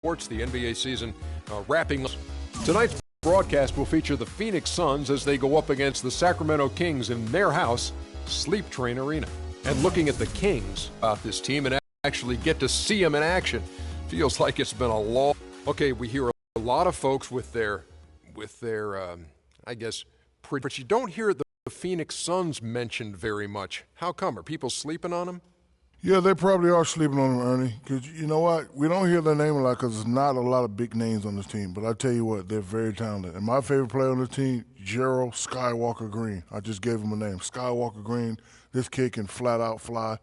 Sports, the NBA season wrapping up. Tonight's broadcast will feature the Phoenix Suns as they go up against the Sacramento Kings in their house, Sleep Train Arena. And looking at the Kings about this team and actually get to see them in action feels like it's been a long. Okay, we hear a lot of folks with their I guess, but you don't hear the Phoenix Suns mentioned very much. How come? Are people sleeping on them? Yeah, they probably are sleeping on them, Ernie, because you know what? We don't hear their name a lot because there's not a lot of big names on this team. But I tell you what, they're very talented. And my favorite player on this team, Gerald Skywalker Green. I just gave him a name, Skywalker Green. This kid can flat out fly.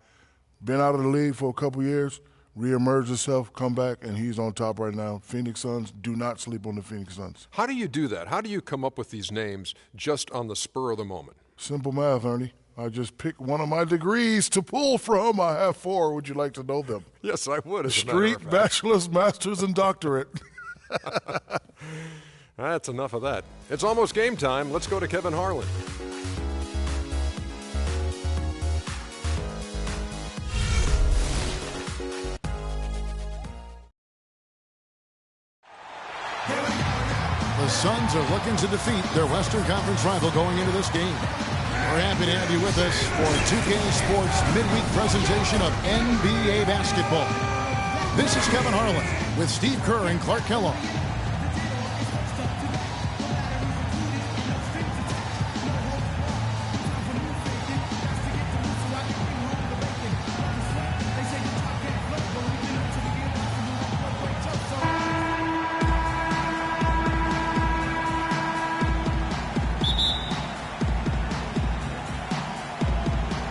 Been out of the league for a couple years, reemerged himself, come back, and he's on top right now. Phoenix Suns, do not sleep on the Phoenix Suns. How do you do that? How do you come up with these names just on the spur of the moment? Simple math, Ernie. I just picked one of my degrees to pull from. I have 4. Would you like to know them? Yes, I would. Street, bachelor's, master's, and doctorate. That's enough of that. It's almost game time. Let's go to Kevin Harlan. The Suns are looking to defeat their Western Conference rival going into this game. We're happy to have you with us for 2K Sports midweek presentation of NBA basketball. This is Kevin Harlan with Steve Kerr and Clark Kellogg.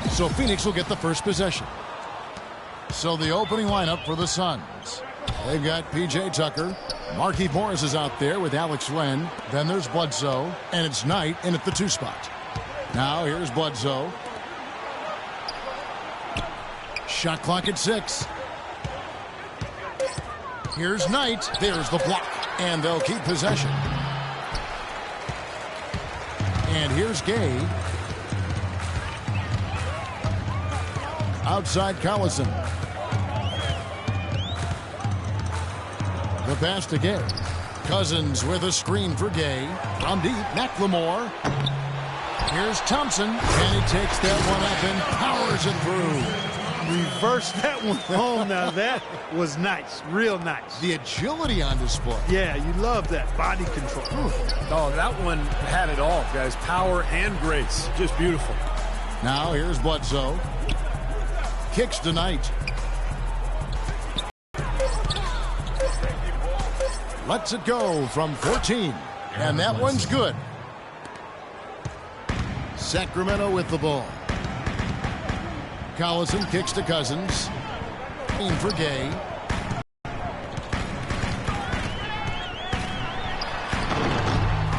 So Phoenix will get the first possession. So the opening lineup for the Suns. They've got P.J. Tucker. Markieff Morris is out there with Alex Len. Then there's Bledsoe. And it's Knight in at the 2 spot. Now here's Bledsoe. Shot clock at 6. Here's Knight. There's the block. And they'll keep possession. And here's Gay. Outside Collison. The pass to Gay. Cousins with a screen for Gay. From deep, McLemore. Here's Thompson. And he takes that one up and powers it through. Reverse that one home. Now that was nice. Real nice. The agility on display. Yeah, you love that. Body control. Oh, that one had it all, guys. Power and grace. Just beautiful. Now here's Bledsoe. Kicks to Knight. Lets it go from 14. And that one's good. Sacramento with the ball. Collison kicks to Cousins. In for Gay.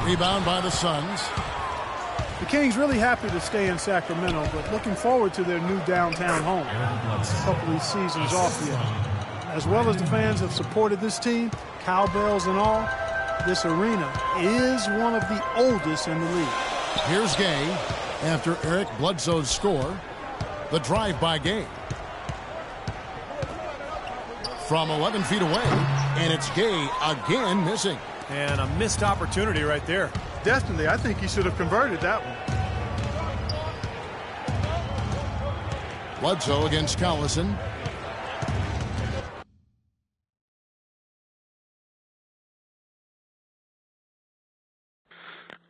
Rebound by the Suns. The Kings really happy to stay in Sacramento, but looking forward to their new downtown home. A couple of these seasons off yet. As well as the fans have supported this team, cowbells and all, this arena is one of the oldest in the league. Here's Gay after Eric Bledsoe's score. The drive by Gay. From 11 feet away, and it's Gay again missing. And a missed opportunity right there. Definitely, I think he should have converted that one. Bledsoe against Collison.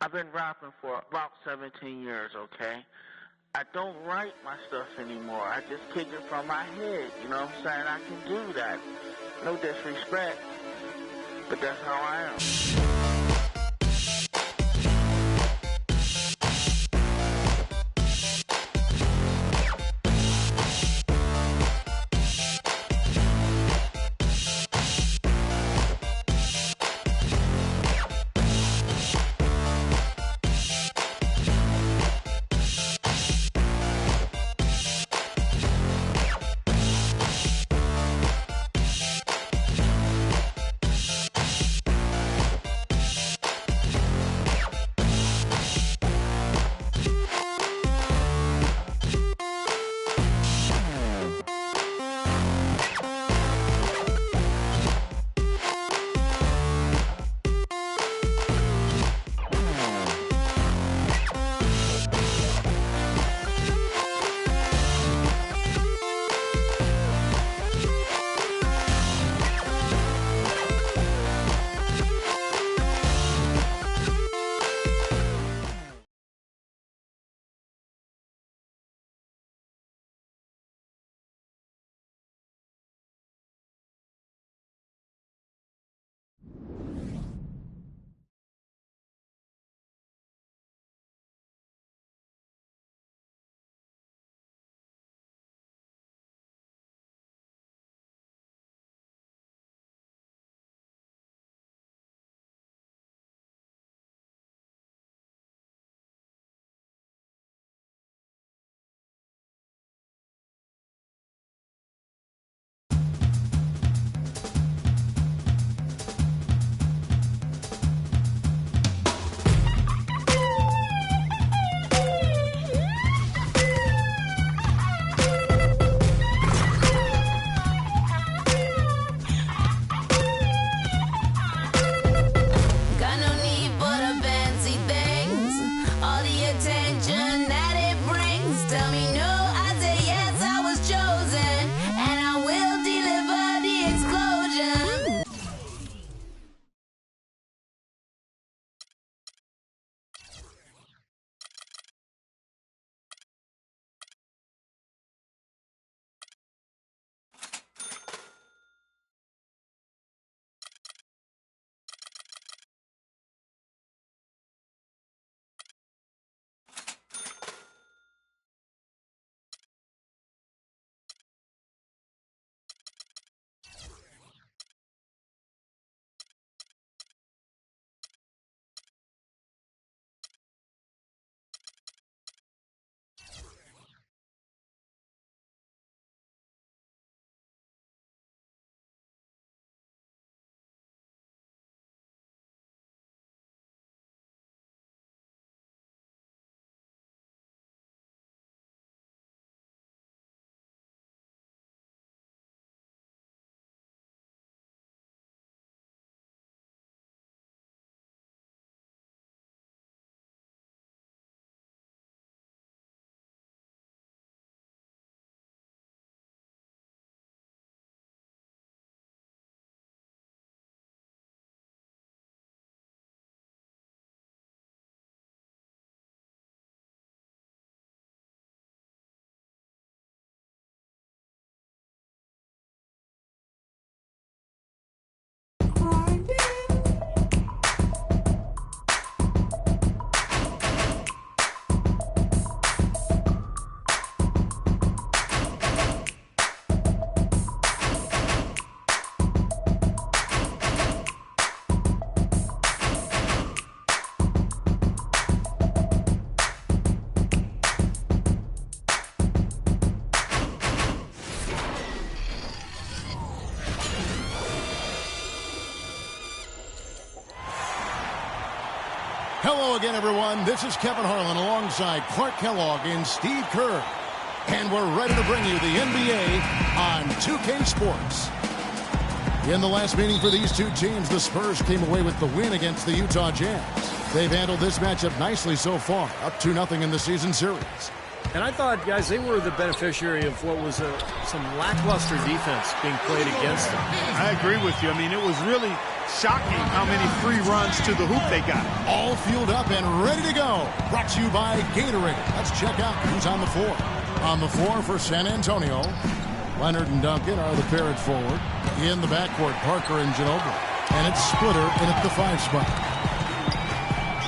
I've been rapping for about 17 years, okay? I don't write my stuff anymore. I just kick it from my head, you know what I'm saying? I can do that. No disrespect, but that's how I am. Hello again, everyone. This is Kevin Harlan alongside Clark Kellogg and Steve Kerr. And we're ready to bring you the NBA on 2K Sports. In the last meeting for these two teams, the Spurs came away with the win against the Utah Jazz. They've handled this matchup nicely so far, up 2-0 in the season series. And I thought, guys, they were the beneficiary of what was some lackluster defense being played against them. I agree with you. I mean, it was really shocking how many free runs to the hoop they got. All fueled up and ready to go. Brought to you by Gatorade. Let's check out who's on the floor. On the floor for San Antonio, Leonard and Duncan are the pair at forward. In the backcourt, Parker and Ginobili. And it's Splitter in at the 5 spot.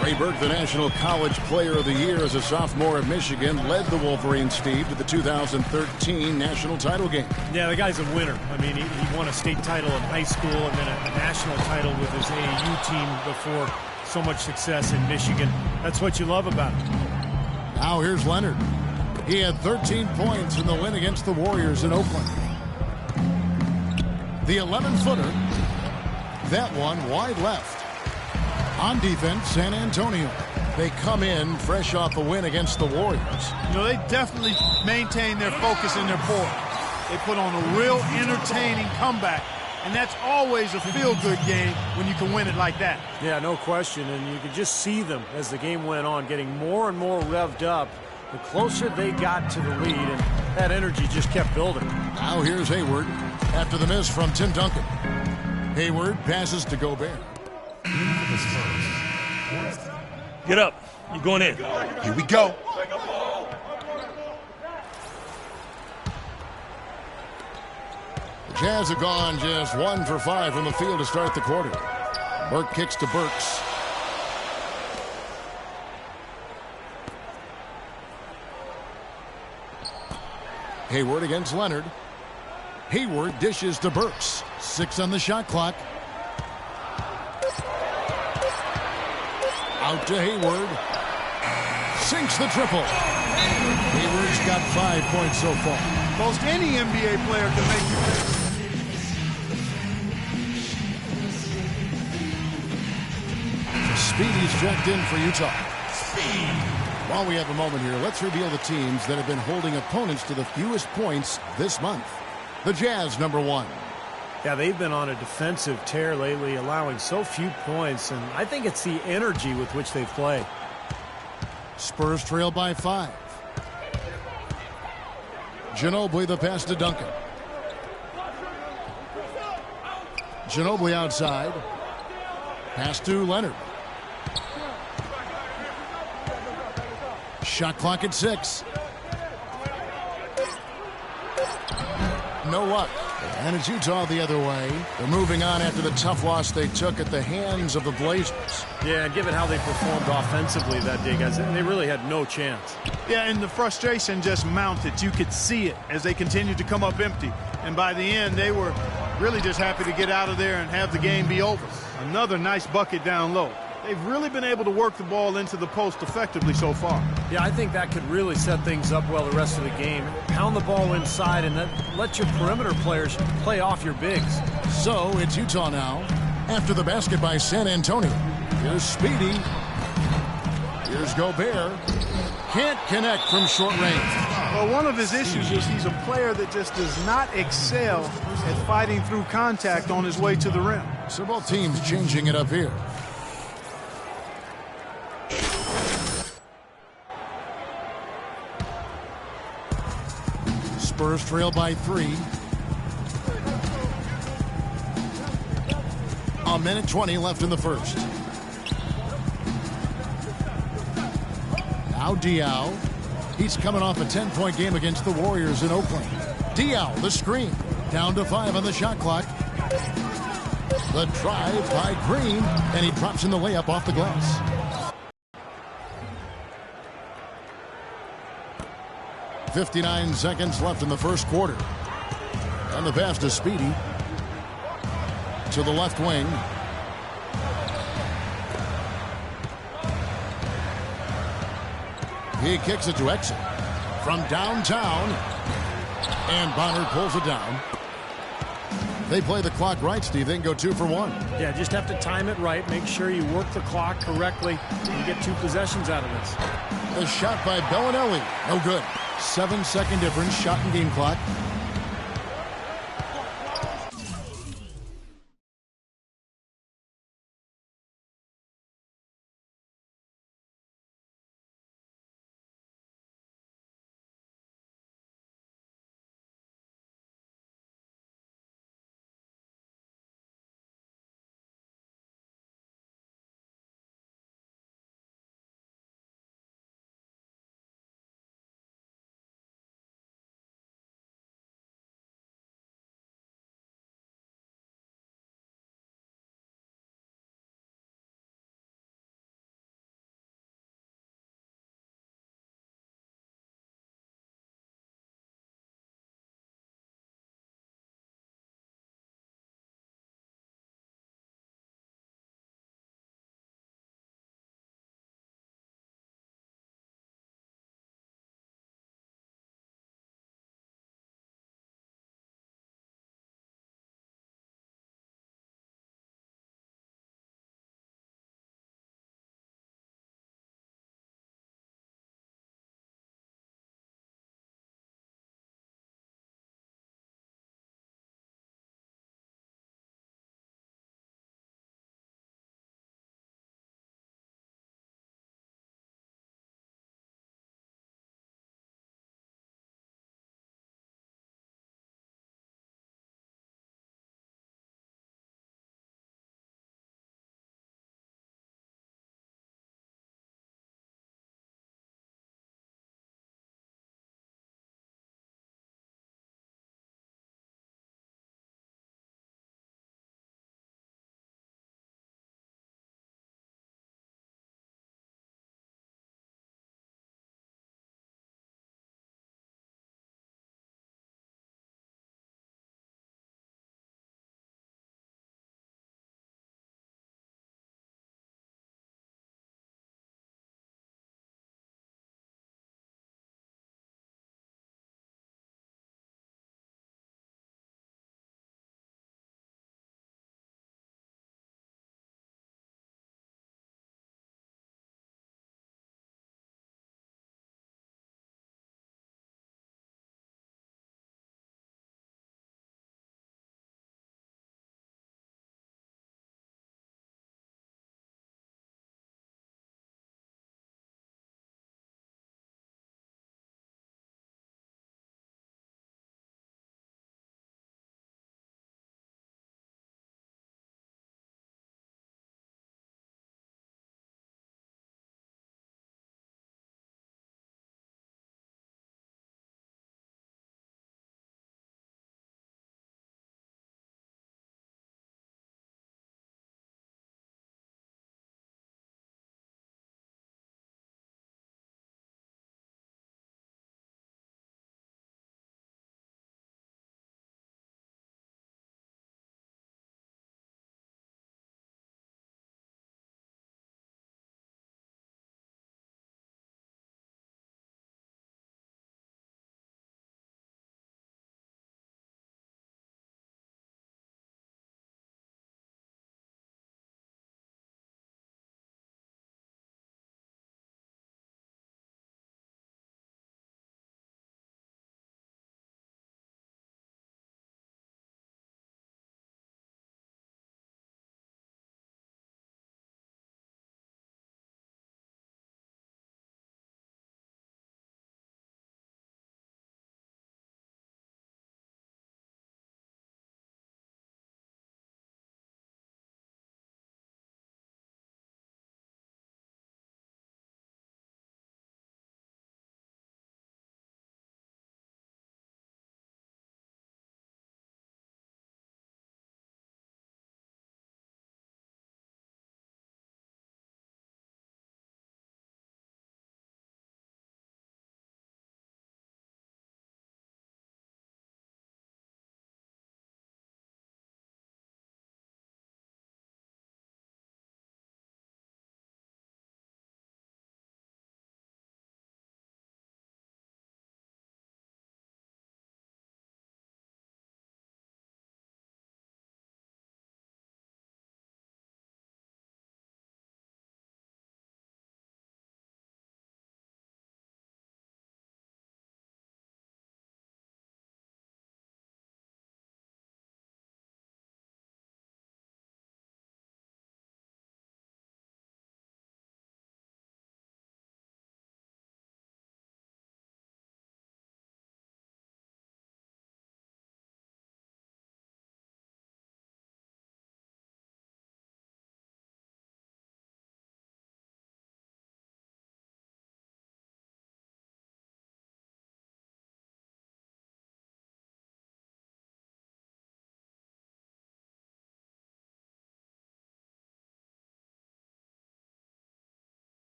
Trey Burke, the National College Player of the Year as a sophomore at Michigan, led the Wolverines, Steve, to the 2013 national title game. Yeah, the guy's a winner. I mean, he won a state title in high school and then a national title with his AAU team before so much success in Michigan. That's what you love about him. Now here's Leonard. He had 13 points in the win against the Warriors in Oakland. The 11-footer. That one wide left. On defense, San Antonio. They come in fresh off a win against the Warriors. You know, they definitely maintain their focus in their poise. They put on a real entertaining comeback, and that's always a feel-good game when you can win it like that. Yeah, no question, and you could just see them as the game went on, getting more and more revved up the closer they got to the lead, and that energy just kept building. Now here's Hayward after the miss from Tim Duncan. Hayward passes to Gobert. Get up. You're going in. Here we go. The Jazz have gone just 1 for 5 from the field to start the quarter. Burke kicks to Burks. Hayward against Leonard. Hayward dishes to Burks. 6 on the shot clock. Out to Hayward. Sinks the triple. Hayward's got 5 points so far. Most any NBA player can make you miss. Speedy's checked in for Utah. While we have a moment here, let's reveal the teams that have been holding opponents to the fewest points this month. The Jazz, number 1. Yeah, they've been on a defensive tear lately, allowing so few points, and I think it's the energy with which they play. Spurs trail by 5. Ginobili the pass to Duncan. Ginobili outside. Pass to Leonard. Shot clock at 6. No luck. And it's Utah the other way. They're moving on after the tough loss they took at the hands of the Blazers. Yeah, given how they performed offensively that day, guys, they really had no chance. Yeah, and the frustration just mounted. You could see it as they continued to come up empty. And by the end, they were really just happy to get out of there and have the game be over. Another nice bucket down low. They've really been able to work the ball into the post effectively so far. Yeah, I think that could really set things up well the rest of the game. Pound the ball inside and then let your perimeter players play off your bigs. So it's Utah now. After the basket by San Antonio. Here's Speedy. Here's Gobert. Can't connect from short range. Well, one of his issues is he's a player that just does not excel at fighting through contact on his way to the rim. So both teams changing it up here. Spurs trail by 3. A minute 20 left in the first. Now Diaw. He's coming off a 10-point game against the Warriors in Oakland. Diaw, the screen. Down to 5 on the shot clock. The drive by Green, and he drops in the layup off the glass. .59 seconds left in the first quarter. And the pass to Speedy. To the left wing. He kicks it to Exit. From downtown. And Bonner pulls it down. They play the clock right, Steve. They can go 2 for 1. Yeah, just have to time it right. Make sure you work the clock correctly and get 2 possessions out of this. The shot by Bellinelli. No good. 7-second difference, shot and game clock.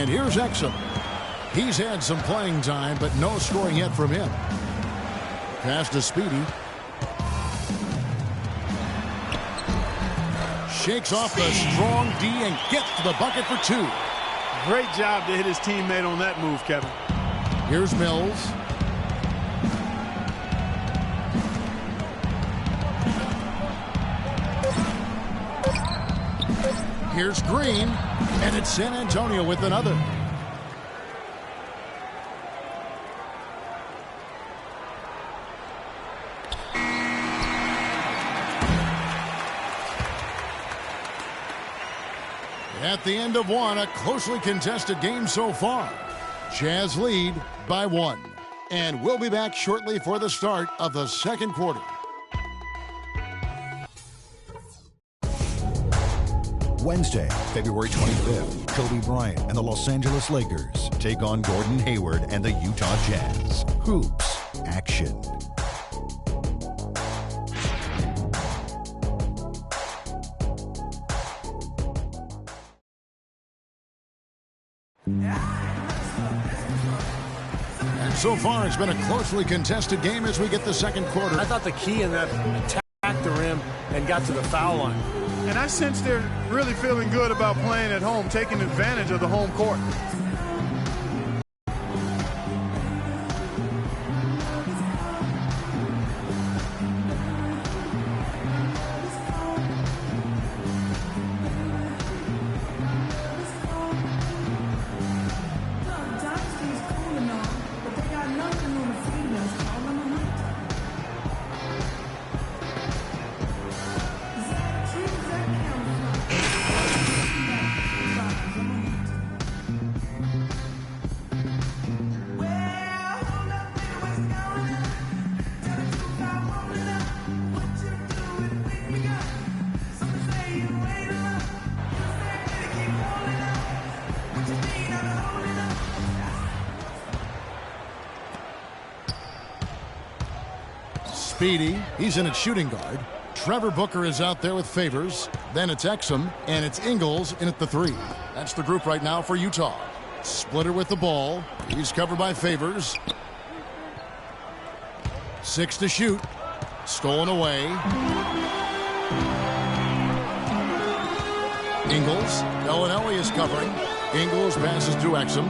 And here's Exum. He's had some playing time, but no scoring yet from him. Pass to Speedy. Shakes off the strong D and gets to the bucket for two. Great job to hit his teammate on that move, Kevin. Here's Mills. Here's Green, and it's San Antonio with another. At the end of one, a closely contested game so far. Jazz lead by 1. And we'll be back shortly for the start of the second quarter. Wednesday, February 25th, Kobe Bryant and the Los Angeles Lakers take on Gordon Hayward and the Utah Jazz. Hoops action. And so far, it's been a closely contested game as we get the second quarter. I thought the key in that attacked the rim and got to the foul line. And I sense they're really feeling good about playing at home, taking advantage of the home court. Speedy, he's in at shooting guard. Trevor Booker is out there with Favors. Then it's Exum, and it's Ingles in at the 3. That's the group right now for Utah. Splitter with the ball. He's covered by Favors. 6 to shoot. Stolen away. Ingles. Bellinelli is covering. Ingles passes to Exum.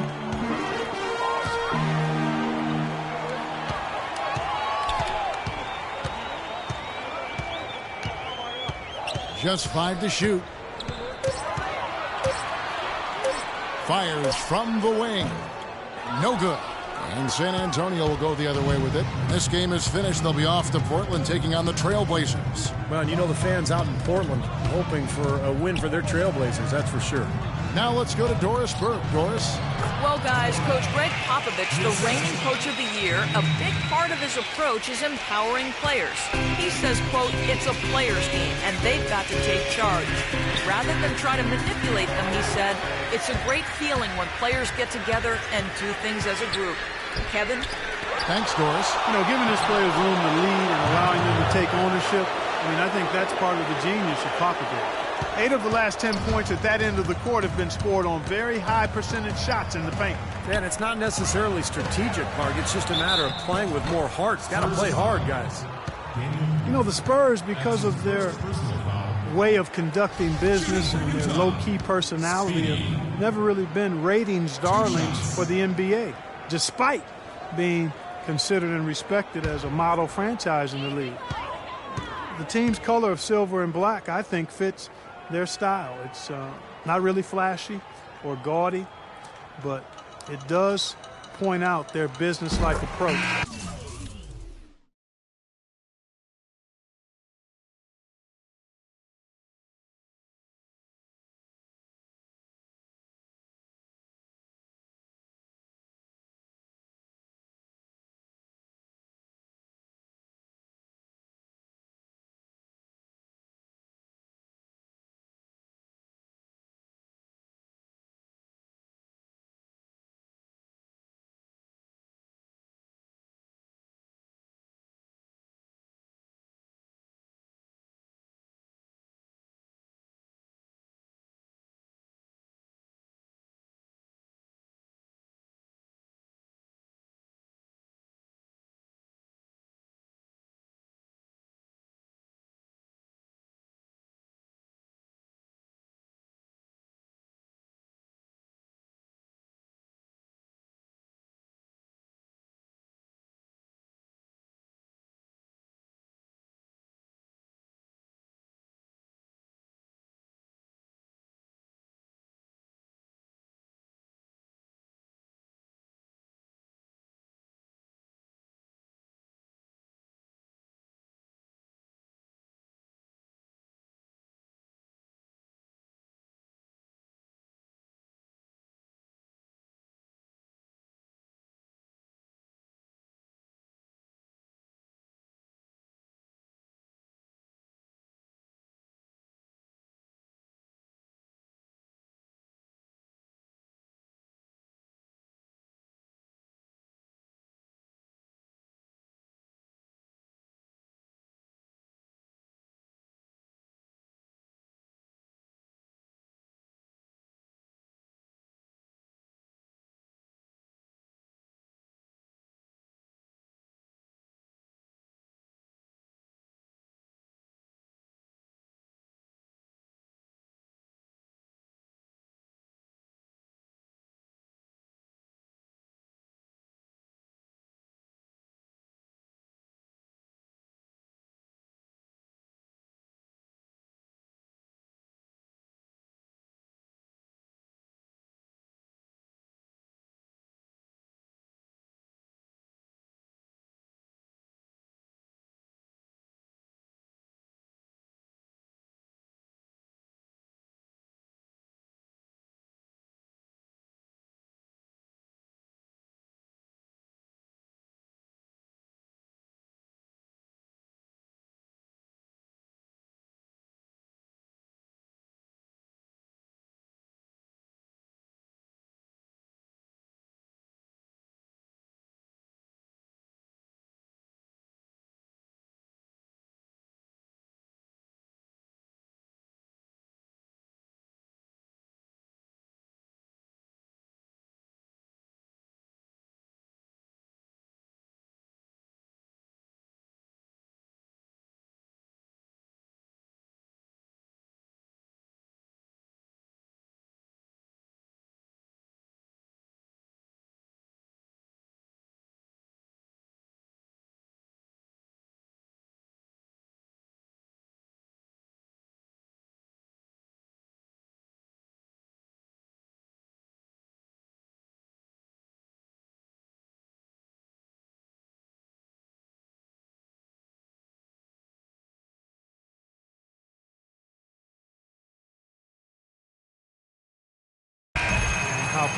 Just 5 to shoot. Fires from the wing. No good. And San Antonio will go the other way with it. This game is finished. They'll be off to Portland taking on the Trailblazers. Well, you know the fans out in Portland hoping for a win for their Trailblazers, that's for sure. Now let's go to Doris Burke. Doris? Well, guys, Coach Greg Popovich, the reigning Coach of the Year, a big part of his approach is empowering players. He says, quote, it's a players' game, and they've got to take charge. Rather than try to manipulate them, he said, it's a great feeling when players get together and do things as a group. Kevin? Thanks, Doris. You know, giving his players room to lead and allowing them to take ownership, I think that's part of the genius of Popovich. 8 of the last 10 points at that end of the court have been scored on very high percentage shots in the paint. And it's not necessarily strategic, Mark. It's just a matter of playing with more heart. It's got to play hard, guys. You know, the Spurs, because of their way of conducting business and their low-key personality, have never really been ratings darlings for the NBA, despite being considered and respected as a model franchise in the league. The team's color of silver and black, I think, fits their style. It's not really flashy or gaudy, but it does point out their business-like approach.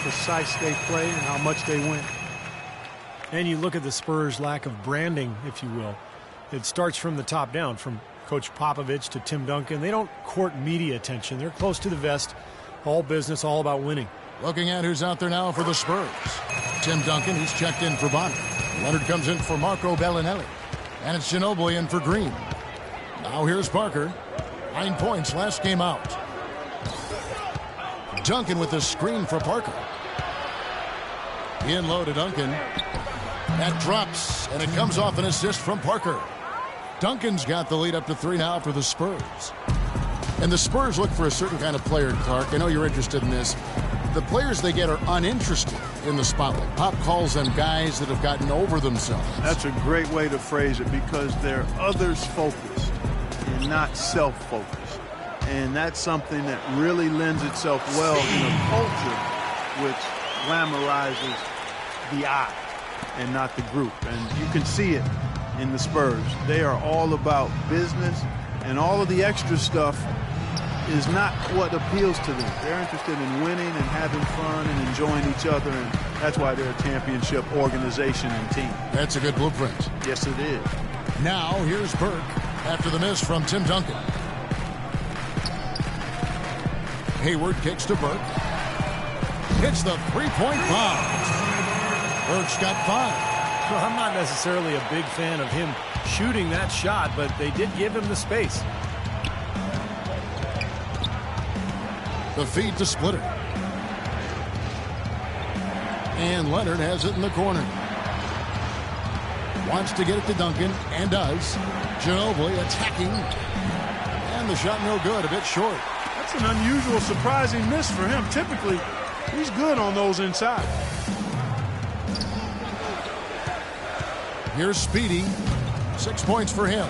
precise they play and how much they win. And you look at the Spurs' lack of branding, if you will. It starts from the top down, from Coach Popovich to Tim Duncan. They don't court media attention. They're close to the vest, all business, all about winning. Looking at who's out there now for the Spurs. Tim Duncan, he's checked in for Bonner. Leonard comes in for Marco Bellinelli. And it's Ginobili in for Green. Now here's Parker. 9 points last game out. Duncan with the screen for Parker. In low to Duncan. That drops, and it comes off an assist from Parker. Duncan's got the lead up to 3 now for the Spurs. And the Spurs look for a certain kind of player, Clark. I know you're interested in this. The players they get are uninterested in the spotlight. Pop calls them guys that have gotten over themselves. That's a great way to phrase it, because they're others-focused and not self-focused. And that's something that really lends itself well in a culture which glamorizes the I and not the group. And you can see it in the Spurs. They are all about business, and all of the extra stuff is not what appeals to them. They're interested in winning and having fun and enjoying each other, and that's why they're a championship organization and team. That's a good blueprint. Yes, it is. Now here's Burke after the miss from Tim Duncan. Hayward kicks to Burke. Hits the three-point bomb. Burke's got 5. Well, I'm not necessarily a big fan of him shooting that shot, but they did give him the space. The feed to Splitter. And Leonard has it in the corner. Wants to get it to Duncan, and does. Ginobili attacking. And the shot no good, a bit short. That's an unusual, surprising miss for him. Typically, he's good on those inside. Here's Speedy. 6 points for him.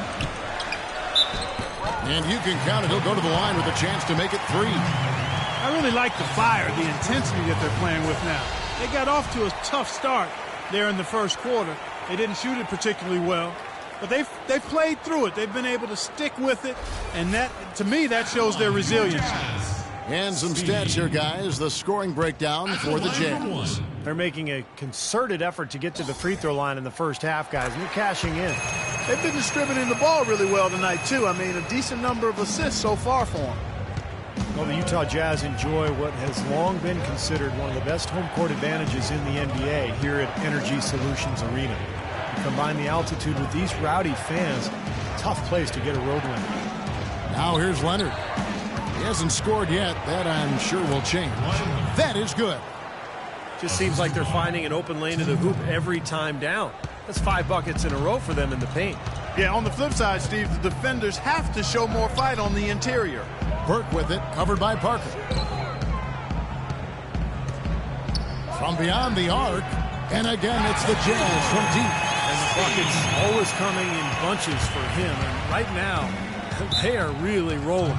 And you can count it. He'll go to the line with a chance to make it 3. I really like the fire, the intensity that they're playing with now. They got off to a tough start there in the first quarter. They didn't shoot it particularly well, but they've played through it. They've been able to stick with it, and that, to me, that shows their resilience. And some stats here, guys. The scoring breakdown for the Jazz. They're making a concerted effort to get to the free throw line in the first half, guys, and they're cashing in. They've been distributing the ball really well tonight, too. I mean, a decent number of assists so far for them. Well, the Utah Jazz enjoy what has long been considered one of the best home court advantages in the NBA here at Energy Solutions Arena. You combine the altitude with these rowdy fans, tough place to get a road win. Now here's Leonard. He hasn't scored yet. That, I'm sure, will change. That is good. Just seems like they're finding an open lane to the hoop every time down. That's 5 buckets in a row for them in the paint. Yeah, on the flip side, Steve, the defenders have to show more fight on the interior. Burke with it, covered by Parker. From beyond the arc, and again it's the Jazz from deep. And the buckets always coming in bunches for him, and right now, they are really rolling.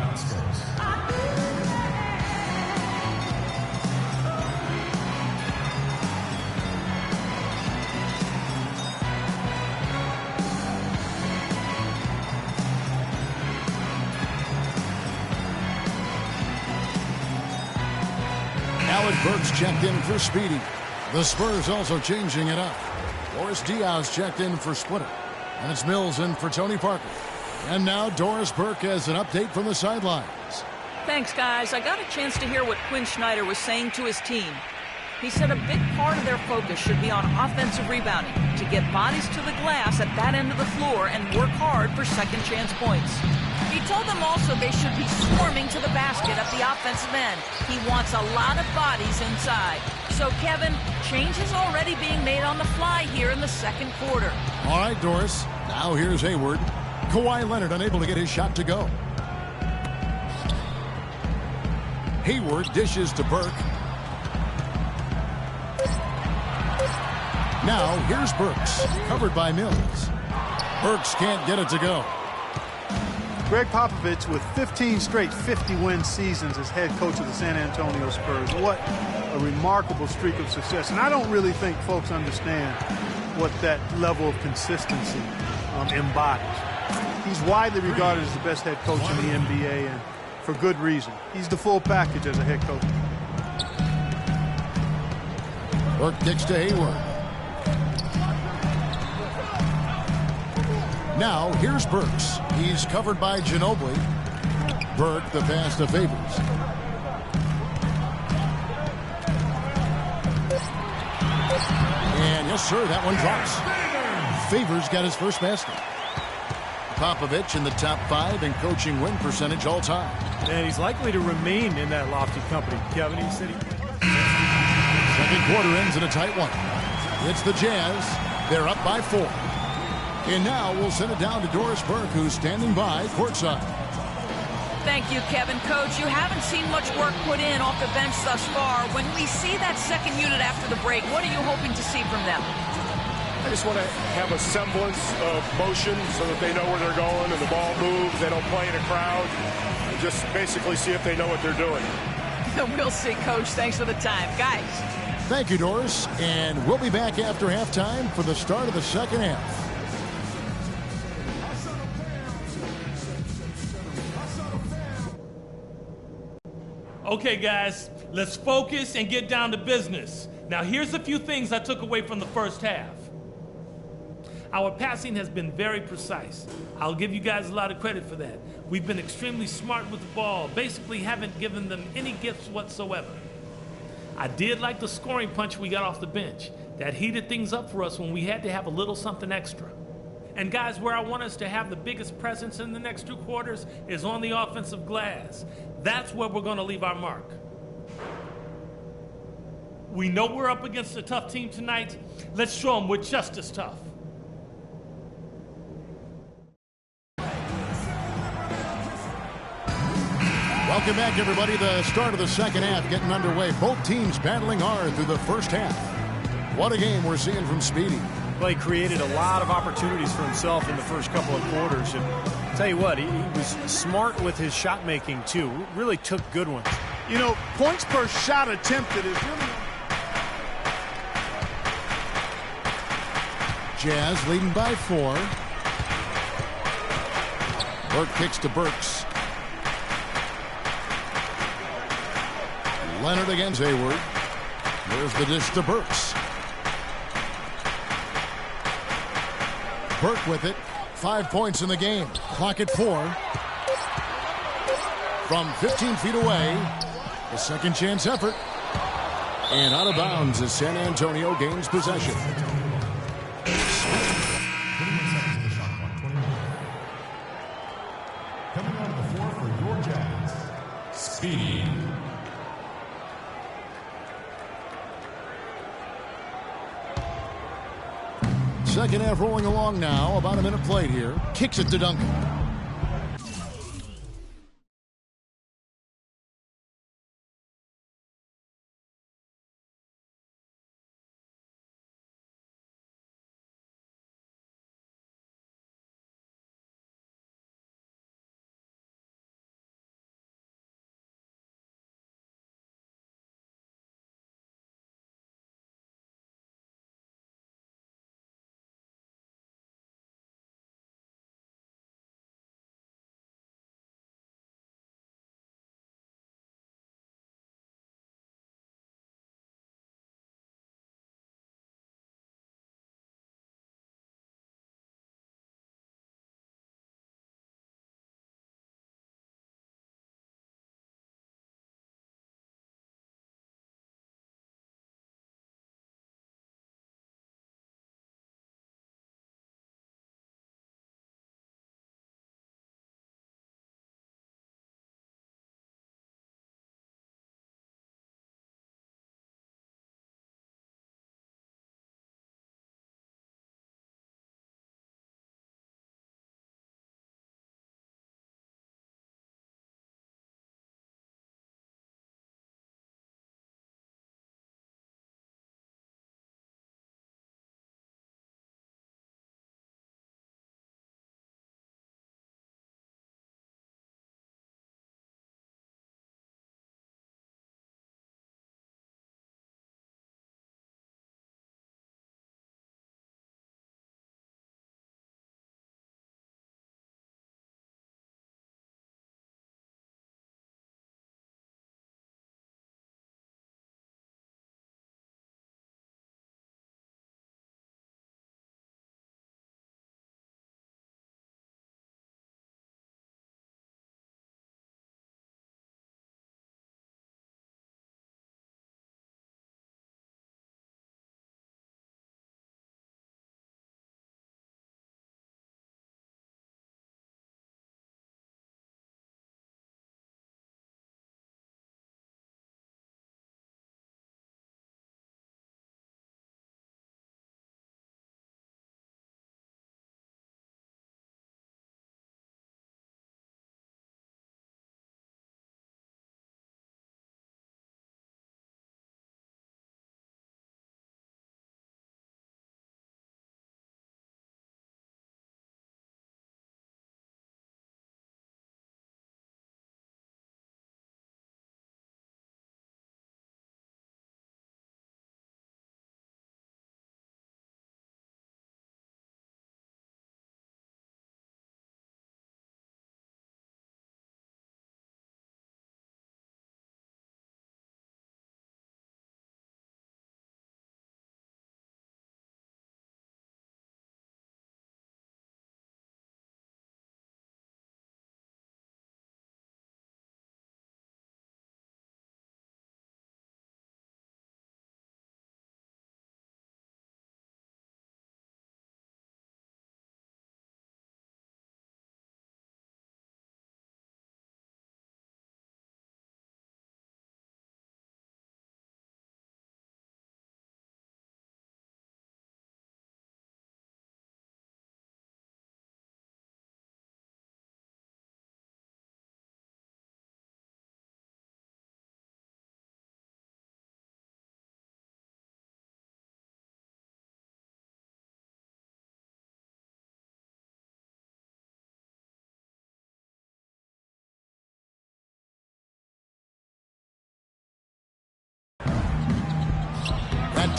Burke's checked in for Speedy. The Spurs also changing it up. Boris Diaz checked in for Splitter. And it's Mills in for Tony Parker. And now Doris Burke has an update from the sidelines. Thanks, guys. I got a chance to hear what Quinn Snyder was saying to his team. He said a big part of their focus should be on offensive rebounding, to get bodies to the glass at that end of the floor and work hard for second chance points. He told them also they should be swarming to the basket at the offensive end. He wants a lot of bodies inside. So, Kevin, change is already being made on the fly here in the second quarter. All right, Doris. Now here's Hayward. Kawhi Leonard unable to get his shot to go. Hayward dishes to Burke. Now here's Burks, covered by Mills. Burks can't get it to go. Greg Popovich with 15 straight 50-win seasons as head coach of the San Antonio Spurs. What a remarkable streak of success. And I don't really think folks understand what that level of consistency embodies. He's widely regarded as the best head coach in the NBA, and for good reason. He's the full package as a head coach. Burke kicks to Hayward. Now, here's Burks. He's covered by Ginobili. Burke, the pass to Favors. And yes, sir, that one drops. Favors got his first basket. Popovich in the top 5 in coaching win percentage all time. And he's likely to remain in that lofty company. Kevin, he said Second quarter ends in a tight one. It's the Jazz. They're up by 4. And now we'll send it down to Doris Burke, who's standing by courtside. Thank you, Kevin. Coach, you haven't seen much work put in off the bench thus far. When we see that second unit after the break, what are you hoping to see from them? I just want to have a semblance of motion so that they know where they're going and the ball moves. They don't play in a crowd. And just basically see if they know what they're doing. We'll see, Coach. Thanks for the time. Guys. Thank you, Doris. And we'll be back after halftime for the start of the second half. Okay, guys, let's focus and get down to business. Now, here's a few things I took away from the first half. Our passing has been very precise. I'll give you guys a lot of credit for that. We've been extremely smart with the ball, basically haven't given them any gifts whatsoever. I did like the scoring punch we got off the bench. That heated things up for us when we had to have a little something extra. And guys, where I want us to have the biggest presence in the next 2 quarters is on the offensive glass. That's where we're going to leave our mark. We know we're up against a tough team tonight. Let's show them we're just as tough. Welcome back, everybody. The start of the second half getting underway. Both teams battling hard through the first half. What a game we're seeing from Speedy. Well, he created a lot of opportunities for himself in the first couple of quarters. And I'll tell you what, he was smart with his shot making, too. Really took good ones. You know, points per shot attempted is really... Jazz leading by 4. Burke kicks to Burks. Leonard against Hayward. There's the dish to Burks. Burke with it. 5 points in the game. Clock at 4. From 15 feet away. A second chance effort. And out of bounds as San Antonio gains possession. Coming on the floor for your Jazz, Speedy. Second half rolling along now. About a minute played here. Kicks it to Duncan.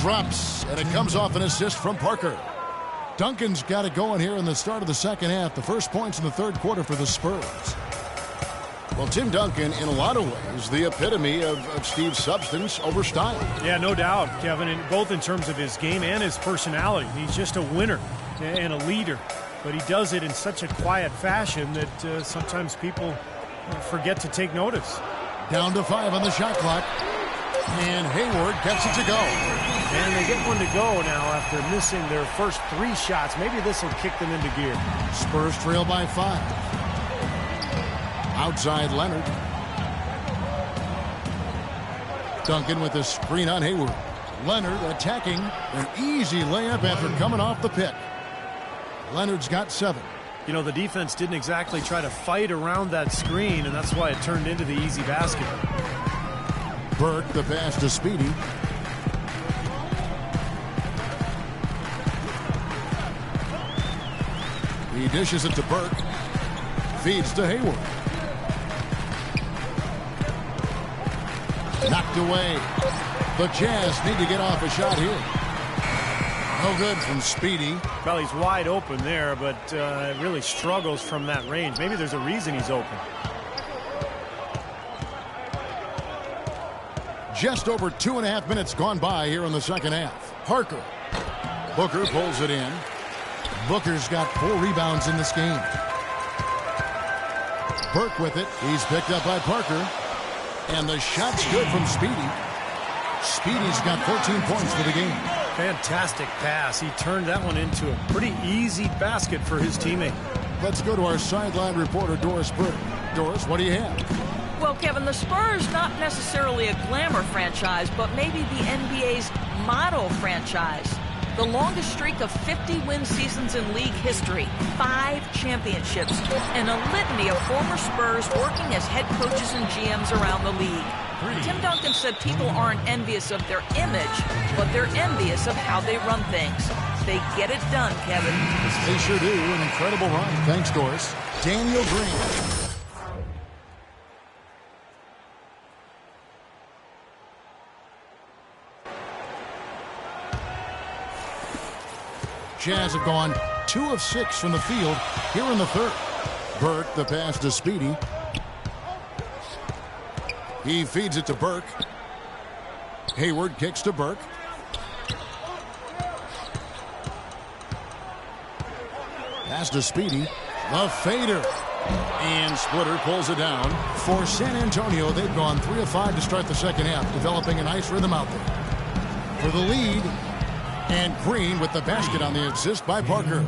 drops, and it comes off an assist from Parker. Duncan's got it going here in the start of the second half. The first points in the third quarter for the Spurs. Well, Tim Duncan, in a lot of ways, the epitome of Steve's substance over style. Yeah, no doubt, Kevin, both in terms of his game and his personality. He's just a winner and a leader, but he does it in such a quiet fashion that sometimes people forget to take notice. Down to 5 on the shot clock, and Hayward gets it to go. And they get one to go now after missing their first 3 shots. Maybe this will kick them into gear. Spurs trail by 5. Outside Leonard. Duncan with a screen on Hayward. Leonard attacking an easy layup after coming off the pick. Leonard's got 7. You know, the defense didn't exactly try to fight around that screen, and that's why it turned into the easy basket. Burke, the pass to Speedy. He dishes it to Burke. Feeds to Hayward. Knocked away. The Jazz need to get off a shot here. No good from Speedy. Well, he's wide open there, but really struggles from that range. Maybe there's a reason he's open. Just over 2.5 minutes gone by here in the second half. Parker. Booker pulls it in. Booker's got 4 rebounds in this game. Burke with it. He's picked up by Parker. And the shot's good from Speedy. Speedy's got 14 points for the game. Fantastic pass. He turned that one into a pretty easy basket for his teammate. Let's go to our sideline reporter, Doris Burke. Doris, what do you have? Well, Kevin, the Spurs, not necessarily a glamour franchise, but maybe the NBA's model franchise. The longest streak of 50-win seasons in league history, 5 championships, and a litany of former Spurs working as head coaches and GMs around the league. Tim Duncan said people aren't envious of their image, but they're envious of how they run things. They get it done, Kevin. They sure do. An incredible run. Thanks, Doris. Daniel Green. Jazz have gone 2 of 6 from the field here in the third. Burke, the pass to Speedy. He feeds it to Burke. Hayward kicks to Burke. Pass to Speedy. The fader. And Splitter pulls it down. For San Antonio, they've gone 3 of 5 to start the second half, developing a nice rhythm out there. For the lead, and Green with the basket on the assist by Parker.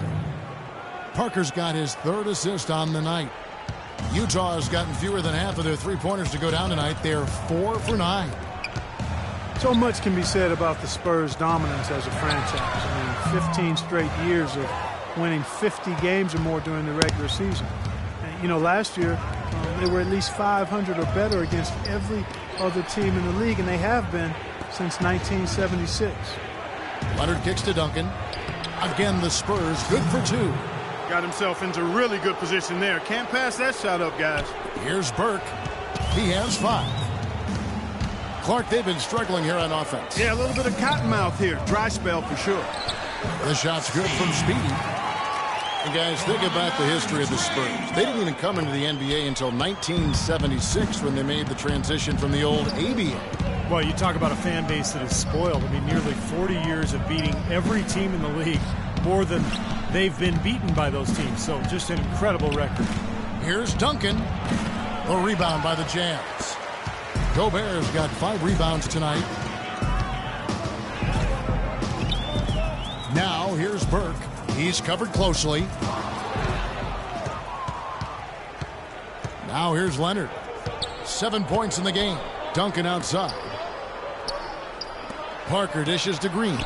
Parker's got his 3rd assist on the night. Utah has gotten fewer than half of their 3-pointers to go down tonight. They're 4 for 9. So much can be said about the Spurs' dominance as a franchise. I mean, 15 straight years of winning 50 games or more during the regular season. And, you know, last year they were at least 500 or better against every other team in the league, and they have been since 1976. Leonard kicks to Duncan. Again, the Spurs good for 2. Got himself into really good position there. Can't pass that shot up, guys. Here's Burke. He has 5. Clark, they've been struggling here on offense. Yeah, a little bit of cottonmouth here. Dry spell for sure. The shot's good from Speedy. And guys, think about the history of the Spurs. They didn't even come into the NBA until 1976 when they made the transition from the old ABA. Well, you talk about a fan base that is spoiled. I mean, nearly 40 years of beating every team in the league, more than they've been beaten by those teams. So just an incredible record. Here's Duncan. A rebound by the Jazz. Gobert's got 5 rebounds tonight. Now here's Burke. He's covered closely. Now here's Leonard. 7 points in the game. Duncan outside. Parker dishes to Green.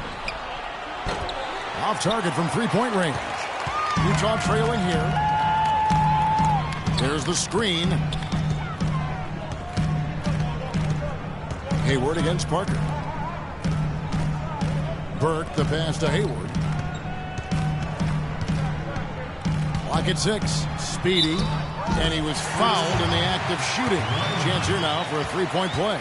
Off target from 3-point range. Utah trailing here. There's the screen. Hayward against Parker. Burke, the pass to Hayward. Clock at 6. Speedy. And he was fouled in the act of shooting. Chance here now for a 3-point play.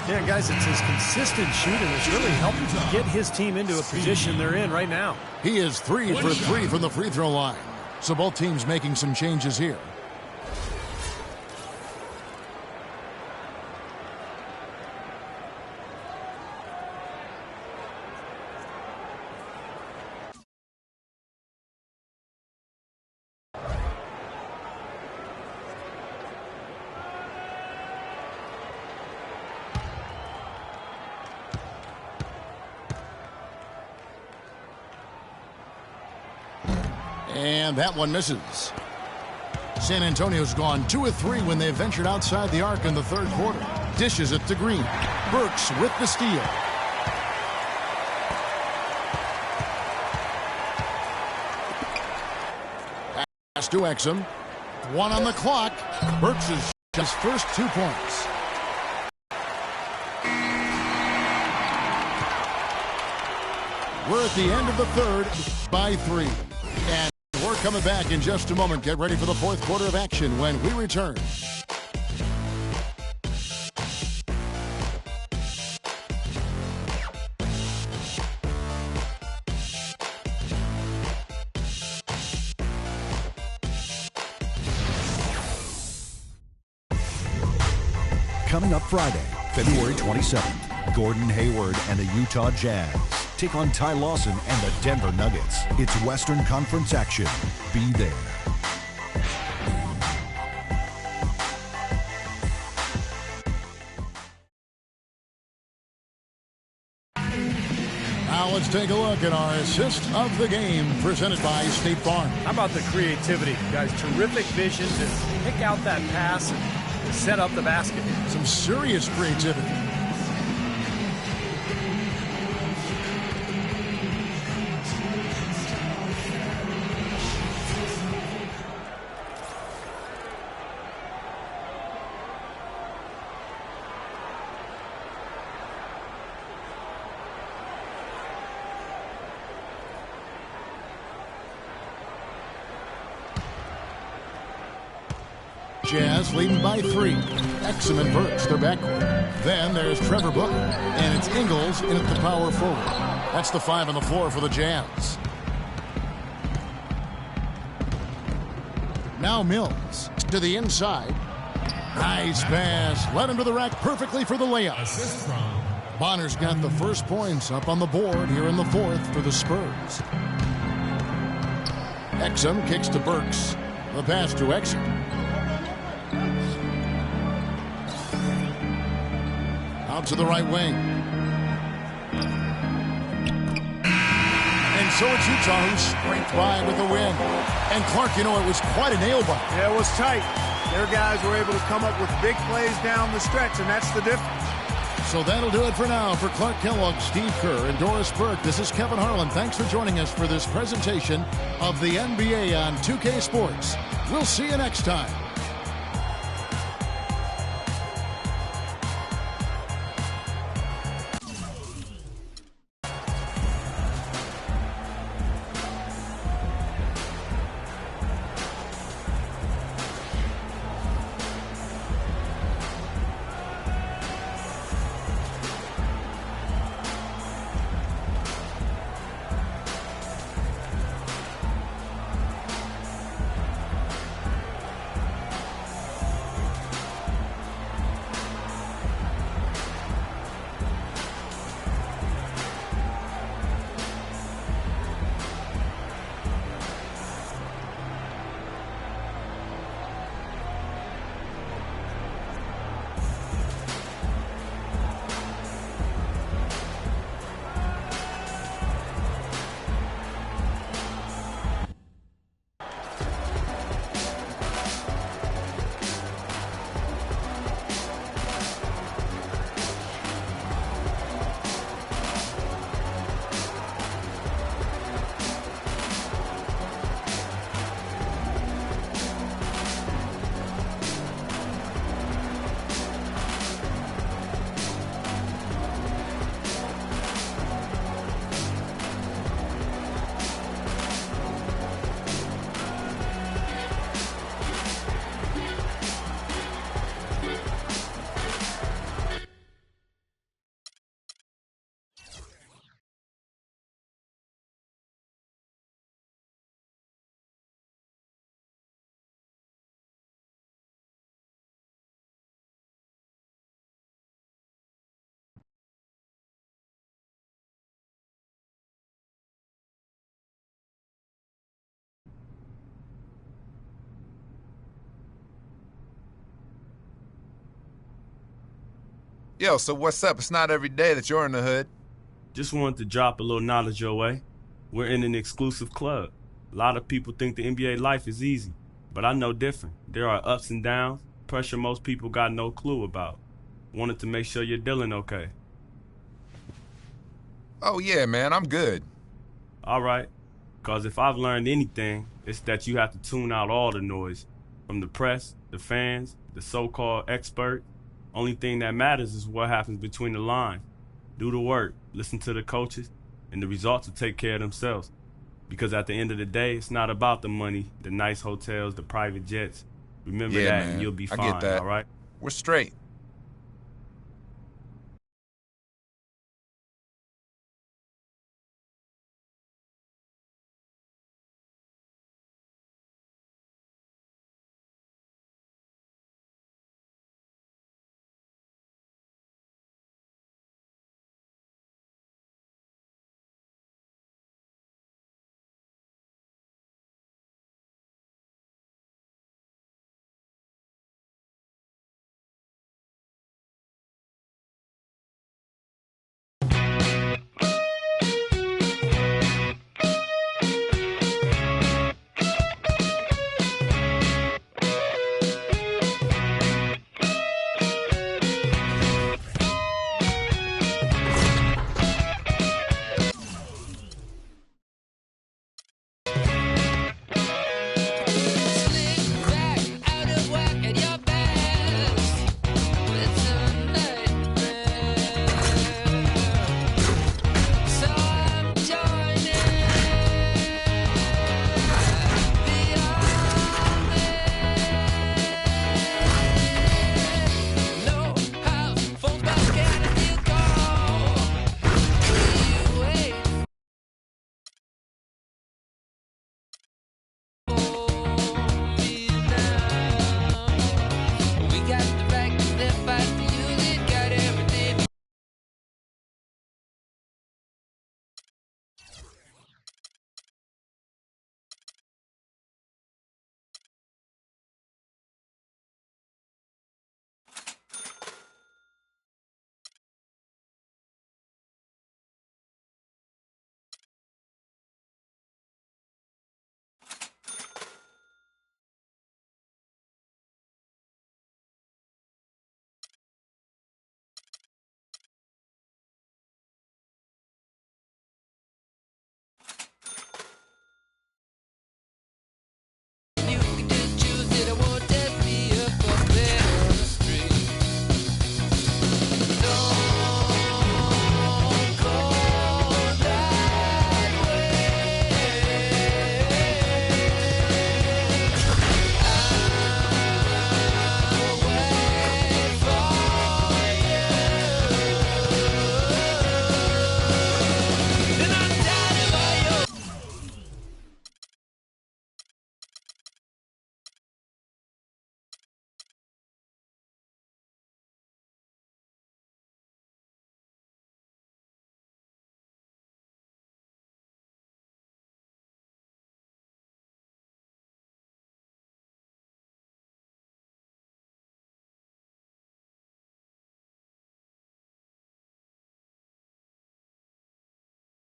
Yeah, guys, it's his consistent shooting that's really helped get his team into a position they're in right now. He is 3 for 3 from the free throw line. So both teams making some changes here. And that one misses. San Antonio's gone 2 of 3 when they ventured outside the arc in the third quarter. Dishes it to Green. Burks with the steal. Pass to Exum. 1 on the clock. Burks is just first 2 points. We're at the end of the third by 3. And we're coming back in just a moment. Get ready for the fourth quarter of action when we return. Coming up Friday, February 27th, Gordon Hayward and the Utah Jazz take on Ty Lawson and the Denver Nuggets. It's Western Conference action. Be there. Now let's take a look at our assist of the game presented by State Farm. How about the creativity, guys? Terrific vision to pick out that pass and set up the basket. Some serious creativity. Jazz leading by 3. Exum and Burks, their backcourt. Then there's Trevor Booker, and it's Ingles in at the power forward. That's the 5 on the floor for the Jazz. Now Mills to the inside. Nice pass. Led him to the rack perfectly for the layup. Assist from Bonner's got the first points up on the board here in the fourth for the Spurs. Exum kicks to Burks. The pass to Exum. Out to the right wing. And so it's Utah who scraped by with the win. And Clark, you know, it was quite a nail-biter. Yeah, it was tight. Their guys were able to come up with big plays down the stretch, and that's the difference. So that'll do it for now. For Clark Kellogg, Steve Kerr, and Doris Burke, this is Kevin Harlan. Thanks for joining us for this presentation of the NBA on 2K Sports. We'll see you next time. Yo, so what's up? It's not every day that you're in the hood. Just wanted to drop a little knowledge your way. We're in an exclusive club. A lot of people think the NBA life is easy, but I know different. There are ups and downs, pressure most people got no clue about. Wanted to make sure you're dealing okay. Oh yeah, man, I'm good. All right, because if I've learned anything, it's that you have to tune out all the noise. From the press, the fans, the so-called expert. Only thing that matters is what happens between the lines. Do the work, listen to the coaches, and the results will take care of themselves. Because at the end of the day, it's not about the money, the nice hotels, the private jets. Remember that, man. and you'll be fine, I get that. all right? We're straight.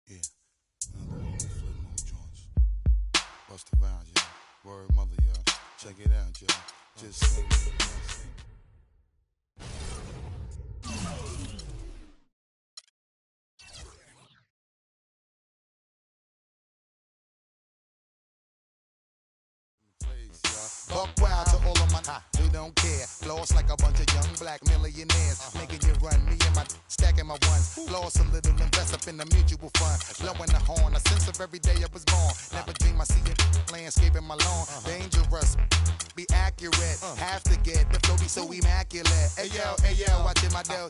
Yeah, bust the vibes, y'all. Word mother, y'all. Check it out, y'all. Just sing it. Buck wild to all of my we don't care. Floss like a bunch of young black millionaires. Making you run, me and my stacking my ones. Floss a little, invest up in the mutual fund. Blowing the horn, a sense of every day I was born. Never dream I see it landscaping my lawn. Dangerous, be accurate. Have to get the flow be so immaculate. Hey yo, watching my dough.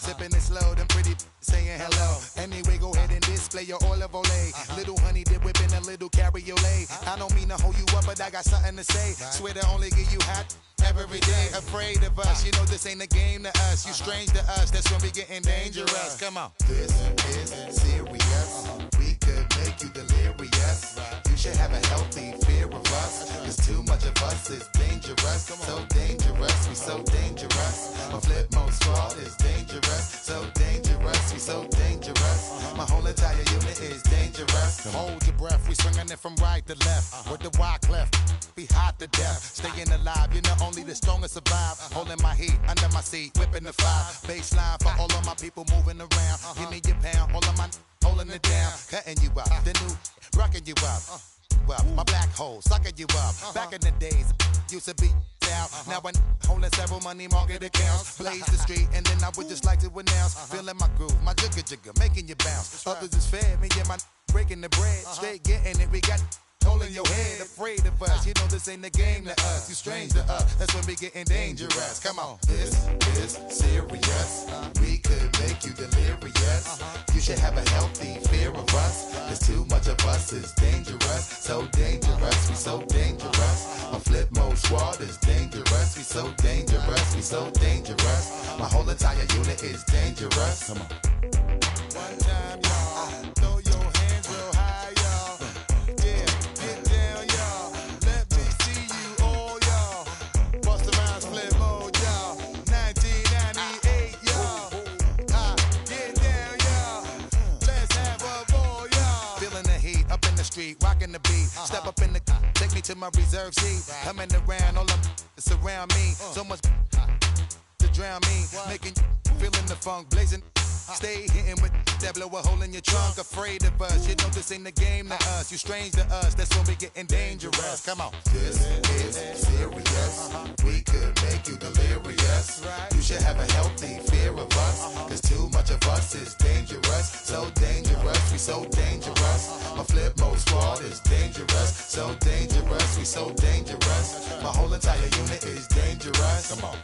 Sipping it slow, them pretty saying hello. Anyway, go ahead and display your olive olay. Little honey dip whipping a little cabriolet. I don't mean to hold you up, but I got something to say. Swear to only give you hot every day. Afraid of us, you know this ain't a game to us. You strange to us, that's when we getting dangerous. Come on. This is serious. We could make you delirious. You should have a healthy fear of us. Cause too much of us is dangerous. So dangerous, we so dangerous. My flip mode squad is dangerous. Hold your breath, we swinging it from right to left. With the wide cleft, be hot to death. Staying alive, you know only the strongest survive. Holding my heat under my seat, whipping the fire. Baseline for all of my people moving around. Give me your pound, all of my holding it down. Cutting you up, the new rocking you up. My black hole sucking you up. Back in the days, used to be out. Now I'm holding several money market accounts. Blaze the street, and then I would just like to announce. Feeling my groove, my jigga, making you bounce. Others is fed, me and my breaking the bread. Straight getting it, we got holding your head. Afraid of us, you know this ain't the game to us. You strange to us, that's when we getting dangerous. Come on. This is serious. We could make you delirious. You should have a healthy fear of us. Cause too much of us is dangerous. So dangerous, we so dangerous. My flip mode squad is dangerous. We so dangerous, we so dangerous. My whole entire unit is dangerous. Come on. One time, y'all, throw your hands real high, y'all. Yeah, get down, y'all. Let me see you all, y'all. Bust around, flip mode, y'all. 1998, y'all. Get down, y'all. Let's have a ball, y'all. Feeling the heat up in the street, rocking the beat. Step up in the take me to my reserve seat. Coming around, all up surround me. So much to drown me, making feeling the funk blazing. Stay hitting with that blow a hole in your trunk. Afraid of us, you know this ain't the game to us. You strange to us, that's when we getting dangerous. Come on. This is serious. We could make you delirious. You should have a healthy fear of us. Cause too much of us is dangerous. So dangerous, we so dangerous. My flip mode squad is dangerous. So dangerous, we so dangerous. My whole entire unit is dangerous. Come on.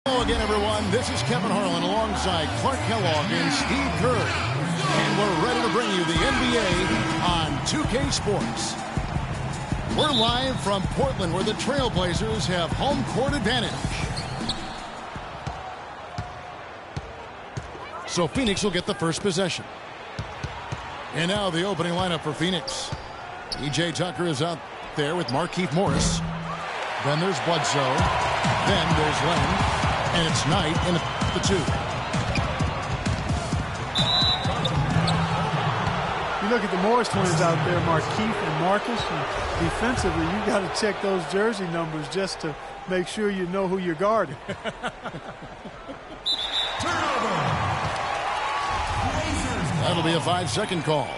Hello again, everyone. This is Kevin Harlan alongside Clark Kellogg and Steve Kerr. And we're ready to bring you the NBA on 2K Sports. We're live from Portland, where the Trailblazers have home court advantage. So Phoenix will get the first possession. And now the opening lineup for Phoenix. PJ Tucker is out there with Markieff Morris. Then there's Bledsoe. Then there's Len. And it's Knight in the two. You look at the Morris twins out there, Markieff and Marcus, and defensively, you got to check those jersey numbers just to make sure you know who you're guarding. That'll be a 5-second call.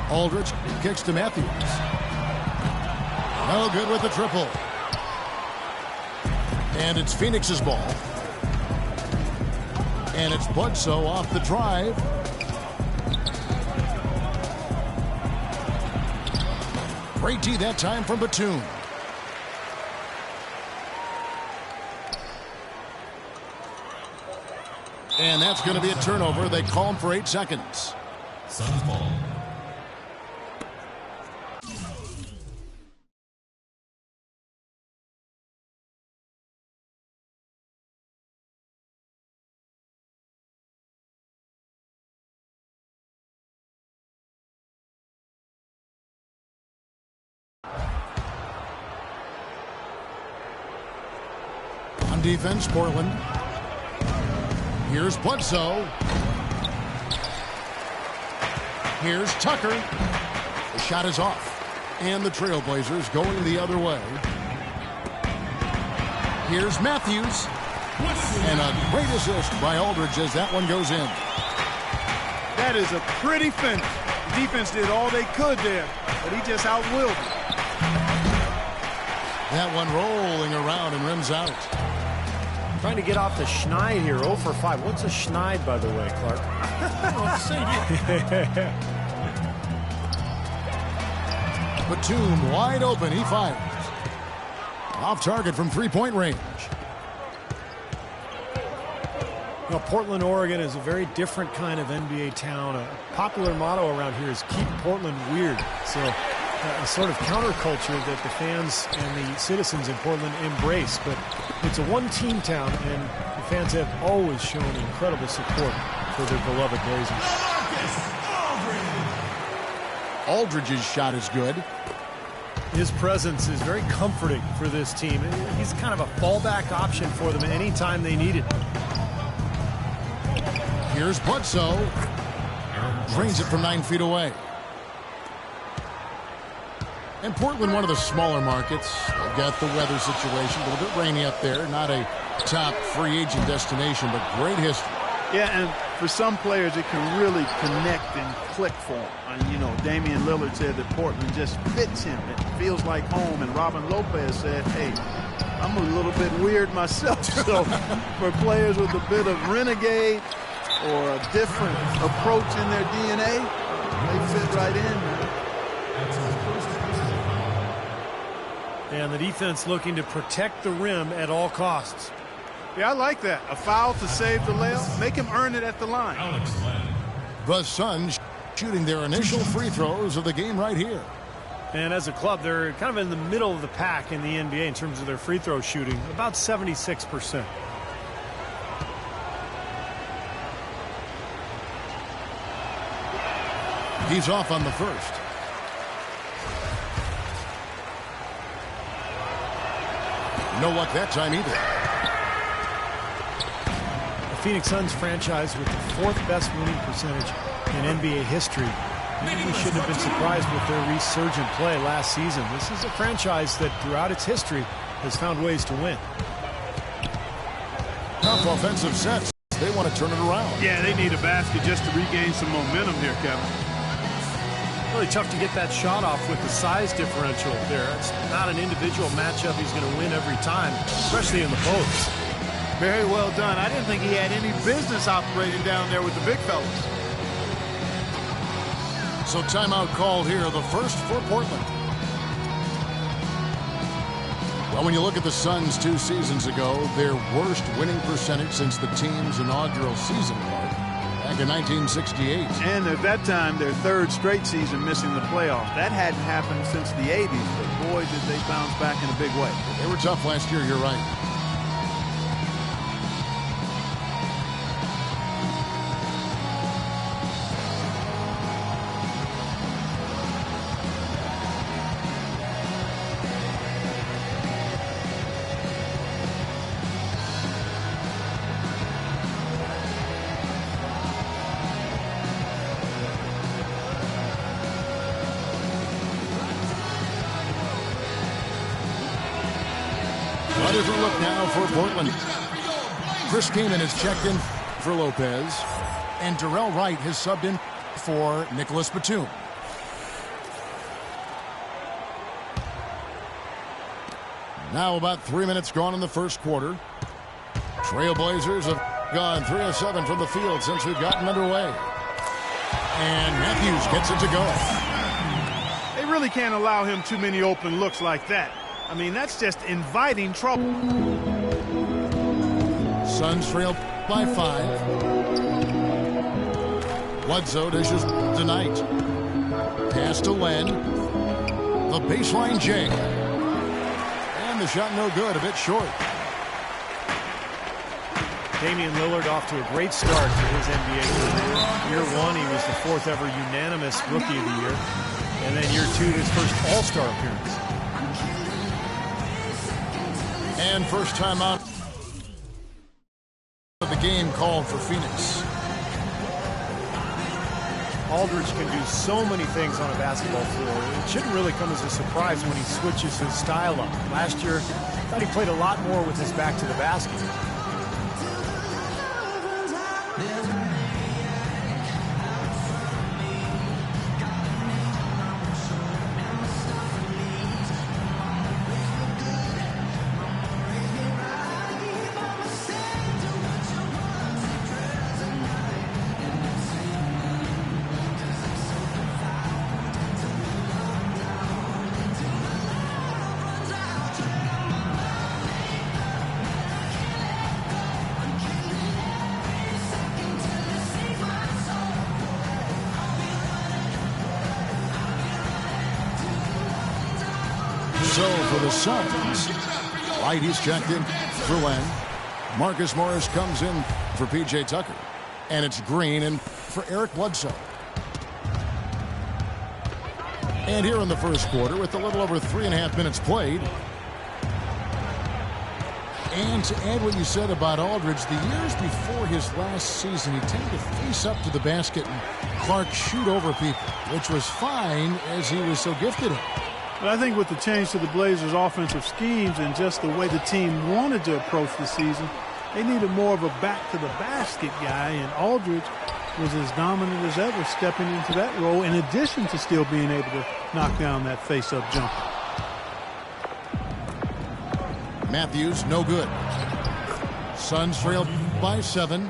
Aldridge kicks to Matthews. No good with the triple. And it's Phoenix's ball. And it's Bledsoe off the drive. Great D that time from Batum. And that's going to be a turnover. They call him for 8 seconds. Suns ball. On defense, Portland. Here's Bledsoe. Here's Tucker. The shot is off. And the Trailblazers going the other way. Here's Matthews. And a great assist by Aldridge as that one goes in. That is a pretty finish. The defense did all they could there, but he just outwilled it. That one rolling around and rims out. Trying to get off the schneid here. 0 for 5. What's a schneid, by the way, Clark? Batum wide open. He fires. Off target from three-point range. Well, Portland, Oregon is a very different kind of NBA town. A popular motto around here is keep Portland weird. So a sort of counterculture that the fans and the citizens in Portland embrace. But it's a one-team town, and the fans have always shown incredible support for their beloved Blazers. Aldridge's shot is good. His presence is very comforting for this team. He's kind of a fallback option for them anytime they need it. Here's Bledsoe. Drains it from 9 feet away. And Portland, one of the smaller markets. They've got the weather situation. A little bit rainy up there. Not a top free agent destination, but great history. Yeah, and for some players, it can really connect and click for them. You know, Damian Lillard said that Portland just fits him. It feels like home. And Robin Lopez said, hey, I'm a little bit weird myself. So for players with a bit of renegade or a different approach in their DNA, they fit right in. And the defense looking to protect the rim at all costs. Yeah, I like that. A foul to save the layup. Make him earn it at the line. The Suns shooting their initial free throws of the game right here. And as a club, they're kind of in the middle of the pack in the NBA in terms of their free throw shooting, about 76%. He's off on the first. No luck that time either. The Phoenix Suns franchise with the 4th best winning percentage in NBA history. Maybe we shouldn't have been surprised with their resurgent play last season. This is a franchise that throughout its history has found ways to win. Tough offensive sets. They want to turn it around. Yeah, they need a basket just to regain some momentum here, Kevin. Really tough to get that shot off with the size differential there. It's not an individual matchup he's going to win every time, especially in the post. Very well done. I didn't think he had any business operating down there with the big fellas. So timeout called here, the first for Portland. Well, when you look at the Suns 2 seasons ago, their worst winning percentage since the team's inaugural season mark back in 1968. And at that time, their 3rd straight season missing the playoffs. That hadn't happened since the 80s, but boy, did they bounce back in a big way. They were tough last year, you're right. A different look now for Portland. Chris Kaman has checked in for Lopez, and Darrell Wright has subbed in for Nicholas Batum. Now about 3 minutes gone in the first quarter. Trailblazers have gone 3 of 7 from the field since we've gotten underway. And Matthews gets it to go. They really can't allow him too many open looks like that. I mean, that's just inviting trouble. Suns trail by 5. Bledsoe dishes to Knight. Pass to Len. The baseline J. And the shot no good, a bit short. Damian Lillard off to a great start to his NBA career. Year 1, he was the 4th ever unanimous Rookie of the Year. And then year 2, his first All-Star appearance. And first time out of the game called for Phoenix. Aldridge can do so many things on a basketball floor. It shouldn't really come as a surprise when he switches his style up. Last year, I thought he played a lot more with his back to the basket. So for the Suns, White is checked in for Len. Marcus Morris comes in for P.J. Tucker. And it's Green in for Eric Bledsoe. And here in the first quarter, with a little over 3.5 minutes played. And to add what you said about Aldridge, the years before his last season, he tended to face up to the basket and Clark shoot over people, which was fine as he was so gifted at it. But I think with the change to the Blazers' offensive schemes and just the way the team wanted to approach the season, they needed more of a back-to-the-basket guy, and Aldridge was as dominant as ever stepping into that role, in addition to still being able to knock down that face-up jumper. Matthews, no good. Suns trailed by 7.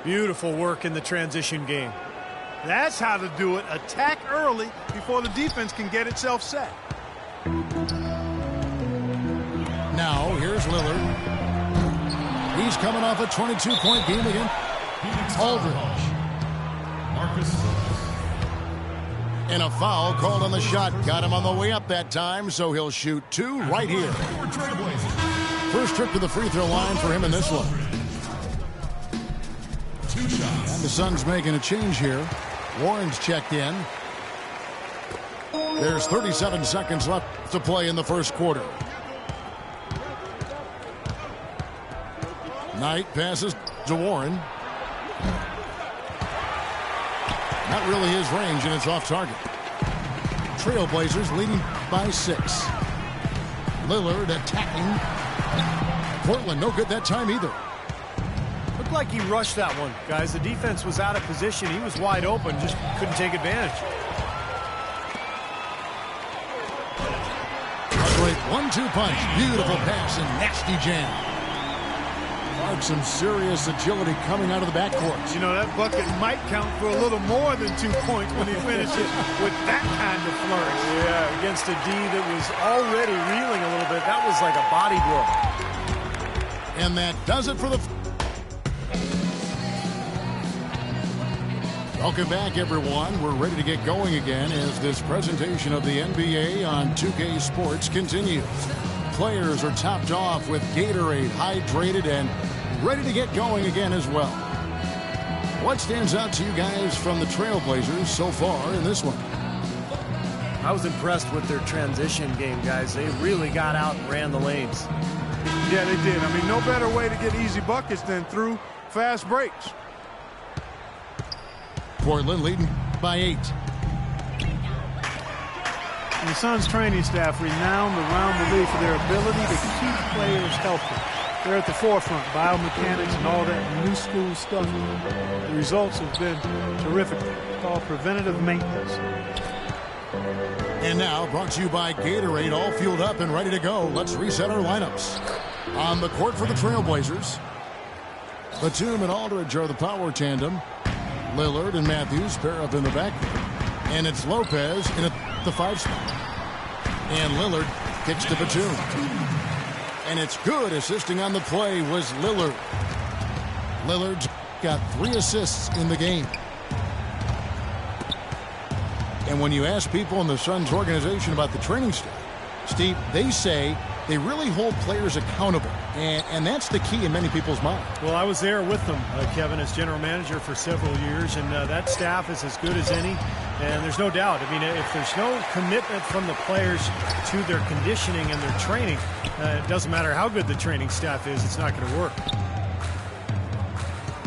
Beautiful work in the transition game. That's how to do it. Attack early before the defense can get itself set. Now, here's Lillard. He's coming off a 22-point game again. Aldridge. And a foul called on the shot. Got him on the way up that time, so he'll shoot 2 right here. First trip to the free throw line for him in this one. And the Suns making a change here. Warren's checked in. There's 37 seconds left to play in the first quarter. Knight passes to Warren. Not really his range, and it's off target. Trailblazers leading by 6. Lillard attacking. Portland no good that time either. Looked like he rushed that one, guys. The defense was out of position. He was wide open, just couldn't take advantage. A great 1-2 punch. Beautiful pass and nasty jam. Clark, some serious agility coming out of the backcourt. You know, that bucket might count for a little more than 2 points when he finishes with that kind of flourish. Yeah, against a D that was already reeling a little bit. That was like a body blow. And that does it for the... Welcome back, everyone. We're ready to get going again as this presentation of the NBA on 2K Sports continues. Players are topped off with Gatorade, hydrated, and ready to get going again as well. What stands out to you guys from the Trailblazers so far in this one? I was impressed with their transition game, guys. They really got out and ran the lanes. Yeah, they did. I mean, no better way to get easy buckets than through fast breaks. Portland leading by 8. And the Suns training staff renowned around the league for their ability to keep players healthy. They're at the forefront, biomechanics and all that new school stuff. The results have been terrific. It's called preventative maintenance. And now, brought to you by Gatorade, all fueled up and ready to go. Let's reset our lineups. On the court for the Trailblazers, Batum and Aldridge are the power tandem. Lillard and Matthews pair up in the back. And it's Lopez in the 5 spot. And Lillard kicks to Batum. And it's good. Assisting on the play was Lillard. Lillard's got 3 assists in the game. And when you ask people in the Suns organization about the training staff, Steve, they say they really hold players accountable. And that's the key in many people's minds. Well, I was there with them, Kevin, as general manager for several years, and that staff is as good as any. And there's no doubt. I mean, if there's no commitment from the players to their conditioning and their training, it doesn't matter how good the training staff is, it's not going to work.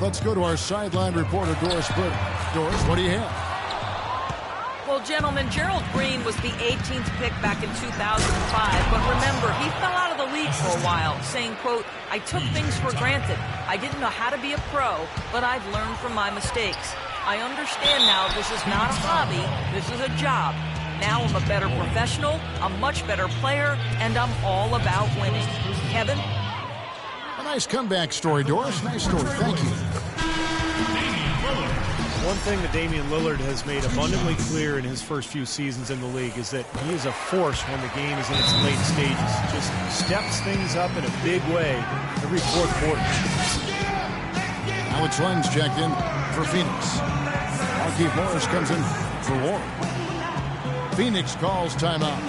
Let's go to our sideline reporter, Doris Burton. Doris, what do you have? Well, gentlemen, Gerald Green was the 18th pick back in 2005, but remember, he fell out of the league for a while, saying, quote, "I took things for granted. I didn't know how to be a pro, but I've learned from my mistakes. I understand now this is not a hobby, this is a job. Now I'm a better professional, a much better player, and I'm all about winning." Kevin? A nice comeback story, Doris. Nice story. Thank you. One thing that Damian Lillard has made abundantly clear in his first few seasons in the league is that he is a force when the game is in its late stages. Just steps things up in a big way every fourth quarter. Alex Len's checked in for Phoenix. Markieff Morris comes in for Warren. Phoenix calls timeout.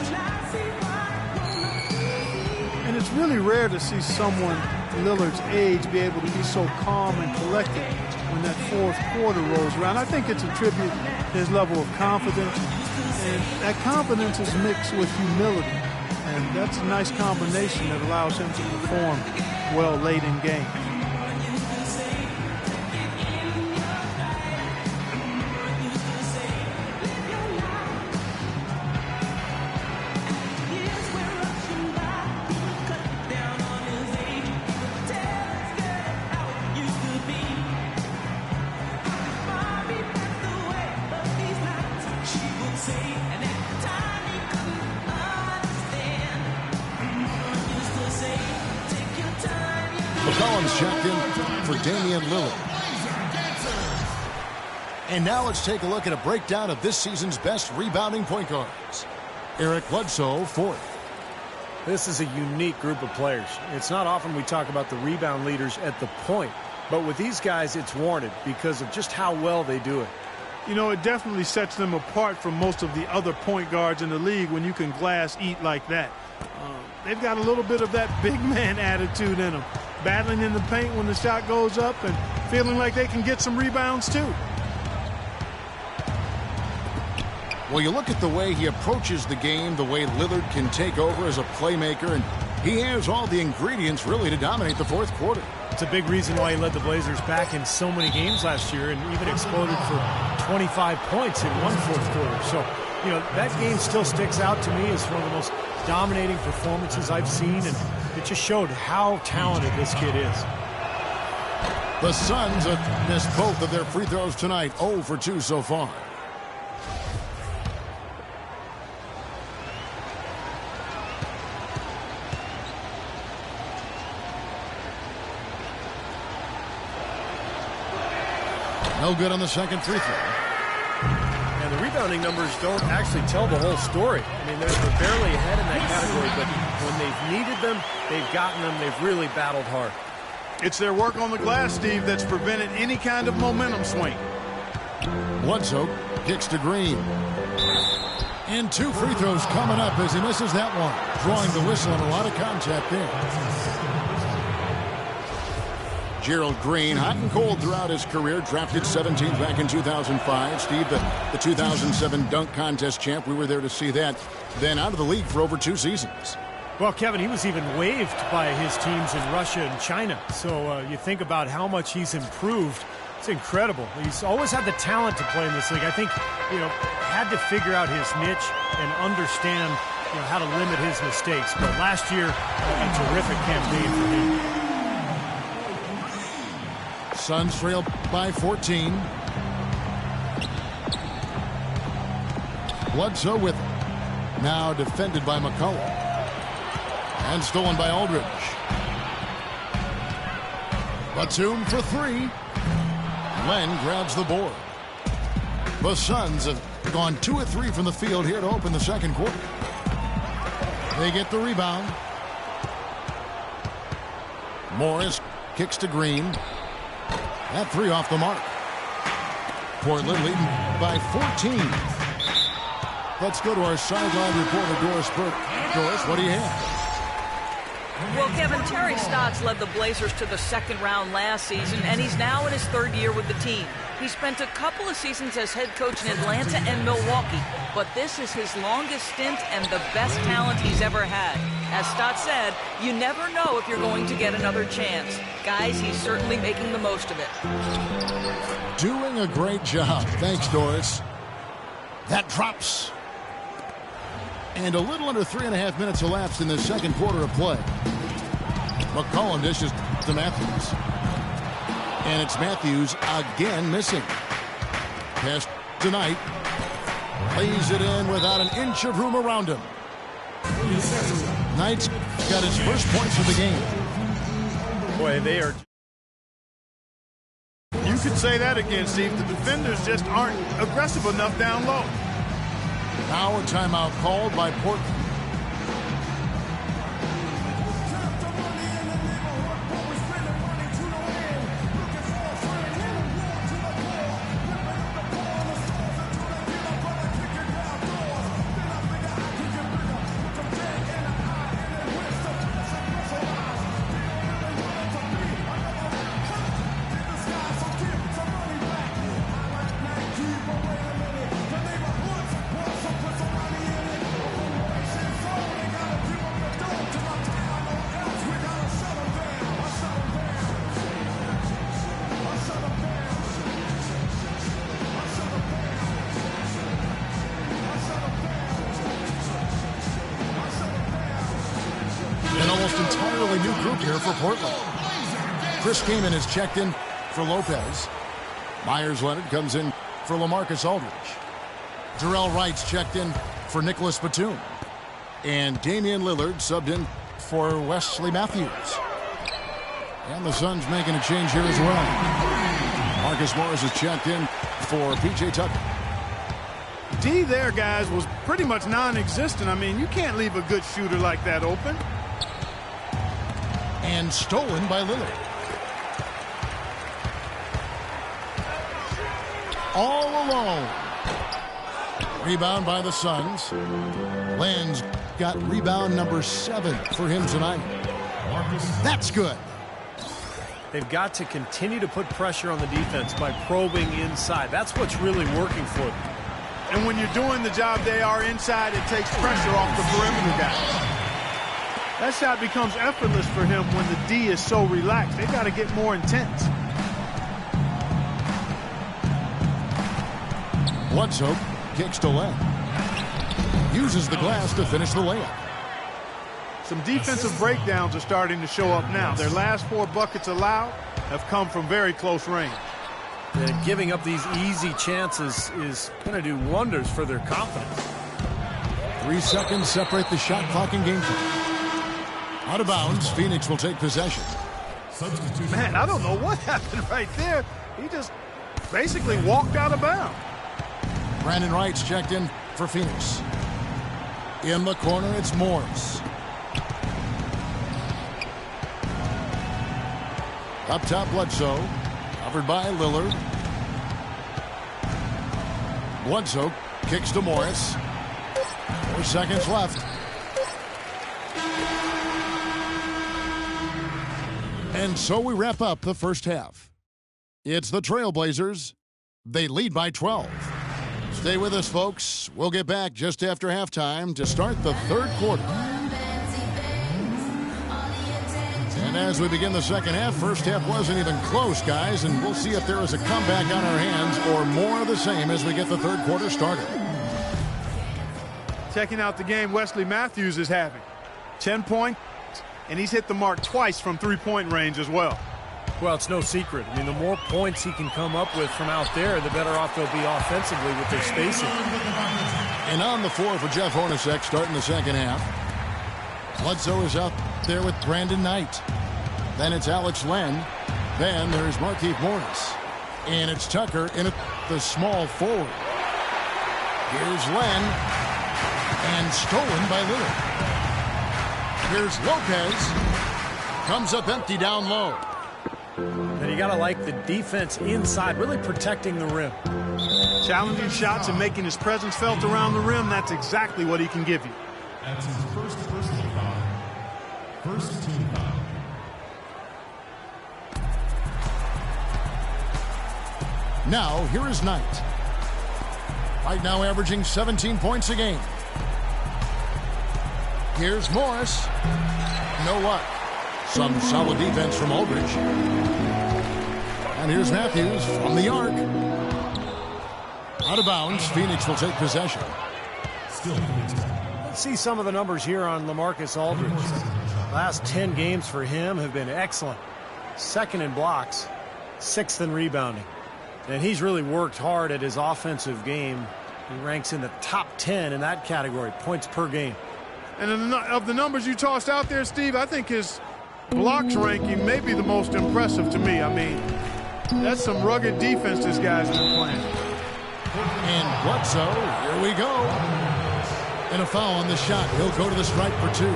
And it's really rare to see someone Lillard's age be able to be so calm and collected when that fourth quarter rolls around. I think it's a tribute to his level of confidence, and that confidence is mixed with humility, and that's a nice combination that allows him to perform well late in game. McCollum's checked in for Damian Lillard. And now let's take a look at a breakdown of this season's best rebounding point guards. Eric Bledsoe, 4th. This is a unique group of players. It's not often we talk about the rebound leaders at the point, but with these guys, it's warranted because of just how well they do it. You know, it definitely sets them apart from most of the other point guards in the league when you can glass eat like that. They've got a little bit of that big man attitude in them, battling in the paint when the shot goes up and feeling like they can get some rebounds too. Well, you look at the way he approaches the game, the way Lillard can take over as a playmaker, and he has all the ingredients really to dominate the fourth quarter. It's a big reason why he led the Blazers back in so many games last year and even exploded for 25 points in one fourth quarter. So, you know, that game still sticks out to me as one of the most dominating performances I've seen, and it just showed how talented this kid is. The Suns have missed both of their free throws tonight, 0 for 2 so far. No good on the second free throw. And the rebounding numbers don't actually tell the whole story. I mean, they're barely ahead in that category, but when they've needed them, they've gotten them. They've really battled hard. It's their work on the glass, Steve, that's prevented any kind of momentum swing. Bledsoe kicks to Green. And 2 free throws coming up as he misses that one. Drawing the whistle and a lot of contact there. Gerald Green, hot and cold throughout his career, drafted 17th back in 2005. Steve, the 2007 dunk contest champ, we were there to see that. Then out of the league for over 2 seasons. Well, Kevin, he was even waived by his teams in Russia and China. So you think about how much he's improved. It's incredible. He's always had the talent to play in this league. I think, you know, had to figure out his niche and understand, you know, how to limit his mistakes. But last year, a terrific campaign for him. Suns trail by 14. Bledsoe with it. Now defended by McCollum. And stolen by Aldridge. Batum for 3. Len grabs the board. The Suns have gone 2 of 3 from the field here to open the second quarter. They get the rebound. Morris kicks to Green. That 3 off the mark. Portland leading by 14. Let's go to our sideline reporter, Doris Burke. Doris, what do you have? Well, Kevin, Terry Stotts led the Blazers to the second round last season, and he's now in his third year with the team. He spent a couple of seasons as head coach in Atlanta and Milwaukee, but this is his longest stint and the best talent he's ever had. As Stotts said, you never know if you're going to get another chance. Guys, he's certainly making the most of it. Doing a great job. Thanks, Doris. That drops. And a little under 3.5 minutes elapsed in the second quarter of play. McCollum dishes to Matthews. And it's Matthews again missing. Pass tonight. Lays it in without an inch of room around him. Knight's got his first points of the game. Boy, they are... You could say that again, Steve. The defenders just aren't aggressive enough down low. Now a timeout called by Portland. Entirely new group here for Portland. Chris Kaman is checked in for Lopez. Myers Leonard comes in for LaMarcus Aldridge. Jarrell Wright's checked in for Nicholas Batum. And Damian Lillard subbed in for Wesley Matthews. And the Suns making a change here as well. Marcus Morris is checked in for P.J. Tucker. D there, guys, was pretty much non-existent. I mean, you can't leave a good shooter like that open. And stolen by Lillard. All alone. Rebound by the Suns. Len's got rebound number 7 for him tonight. That's good. They've got to continue to put pressure on the defense by probing inside. That's what's really working for them. And when you're doing the job they are inside, it takes pressure off the perimeter guy. That shot becomes effortless for him when the D is so relaxed. They got to get more intense. Bledsoe kicks to Len. Uses the glass to finish the layup. Some defensive breakdowns are starting to show up now. Their last 4 buckets allowed have come from very close range. And giving up these easy chances is going to do wonders for their confidence. 3 seconds separate the shot clock and game time. Out of bounds, Phoenix will take possession. Man, I don't know what happened right there. He just basically walked out of bounds. Brandon Wright's checked in for Phoenix. In the corner, it's Morris. Up top, Bledsoe. Covered by Lillard. Bledsoe kicks to Morris. 4 seconds left. And so we wrap up the first half. It's the Trailblazers. They lead by 12. Stay with us, folks. We'll get back just after halftime to start the third quarter. And as we begin the second half, first half wasn't even close, guys, and we'll see if there is a comeback on our hands or more of the same as we get the third quarter started. Checking out the game Wesley Matthews is having. 10 points, and he's hit the mark twice from three-point range as well. Well, it's no secret. I mean, the more points he can come up with from out there, the better off they'll be offensively with their spacing. And on the floor for Jeff Hornacek starting the second half. Bledsoe is out there with Brandon Knight. Then it's Alex Len. Then there's Markieff Morris. And it's Tucker in at the small forward. Here's Len. And stolen by Lillard. Here's Lopez. Comes up empty down low. And You got to like the defense inside, really protecting the rim. Challenging shots and making his presence felt around the rim, that's exactly what he can give you. That's his first personal foul. First team foul. Now, here is Knight. Right now averaging 17 points a game. Here's Morris. No luck. Some solid defense from Aldridge. And here's Matthews from the arc. Out of bounds, Phoenix will take possession. Still Phoenix. Let's see some of the numbers here on LaMarcus Aldridge. Last 10 games for him have been excellent. Second in blocks, sixth in rebounding. And he's really worked hard at his offensive game. He ranks in the top 10 in that category, points per game. And of the numbers you tossed out there, Steve, I think his blocks ranking may be the most impressive to me. I mean, that's some rugged defense this guy's been playing. And Bledsoe, here we go. And a foul on the shot. He'll go to the stripe for 2.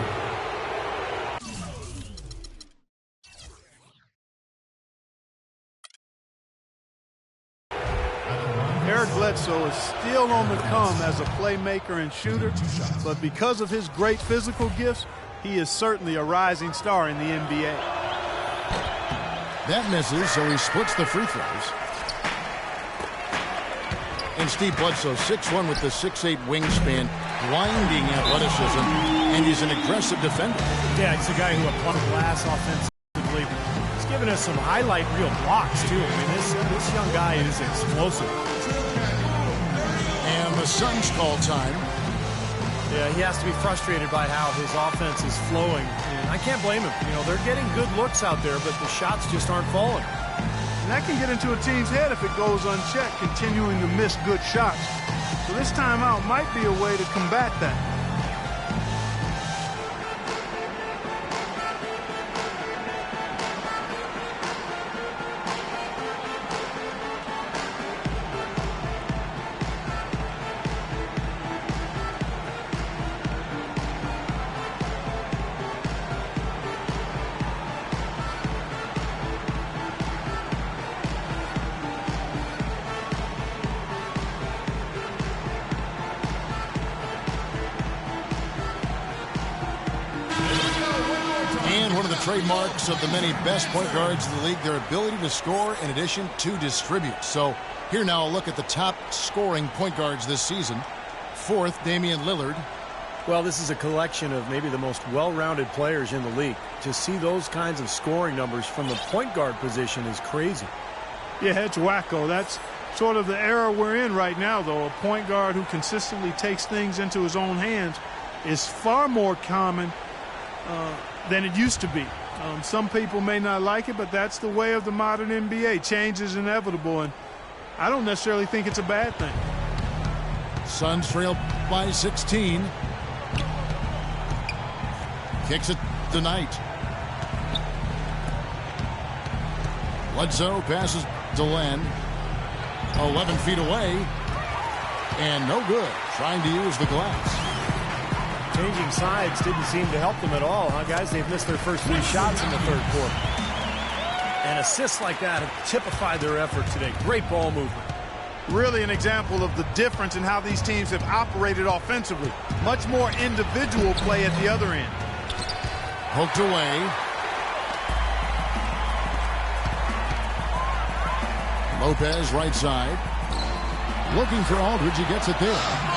Eric Bledsoe is still on the come as a playmaker and shooter, but because of his great physical gifts, he is certainly a rising star in the NBA. That misses, so he splits the free throws. And Steve Bledsoe, 6'1" with the 6'8" wingspan, blinding athleticism, and he's an aggressive defender. Yeah, he's a guy who applies glass offensively. He's given us some highlight reel blocks, too. I mean, this young guy is explosive. And the Suns call time. Yeah, he has to be frustrated by how his offense is flowing. And I can't blame him. You know, they're getting good looks out there, but the shots just aren't falling. And that can get into a team's head if it goes unchecked, continuing to miss good shots. So this timeout might be a way to combat that. Trademarks of the many best point guards in the league, their ability to score in addition to distribute. So here now a look at the top scoring point guards this season. 4th, Damian Lillard. Well, this is a collection of maybe the most well-rounded players in the league. To see those kinds of scoring numbers from the point guard position is crazy. Yeah, it's wacko. That's sort of the era we're in right now, though. A point guard who consistently takes things into his own hands is far more common than it used to be. Some people may not like it, but that's the way of the modern NBA. Change is inevitable, and I don't necessarily think it's a bad thing. Suns trail by 16. Kicks it to Knight. Bledsoe passes to Len. 11 feet away. And no good. Trying to use the glass. Changing sides didn't seem to help them at all, huh, guys? They've missed their first 3 shots in the third quarter. And assists like that have typified their effort today. Great ball movement. Really an example of the difference in how these teams have operated offensively. Much more individual play at the other end. Poked away. Lopez right side. Looking for Aldridge. He gets it there.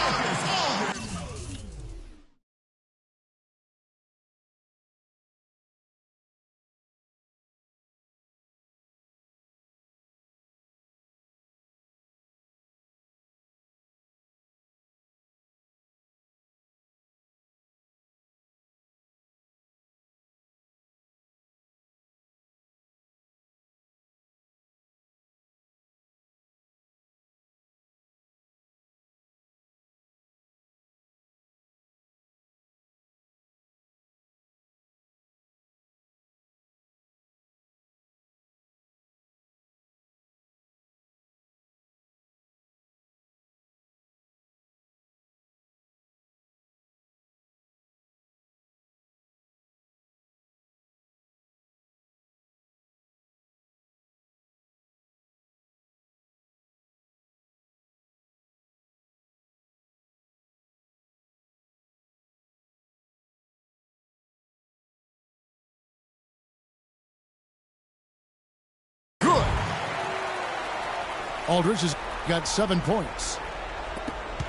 Aldridge has got 7 points.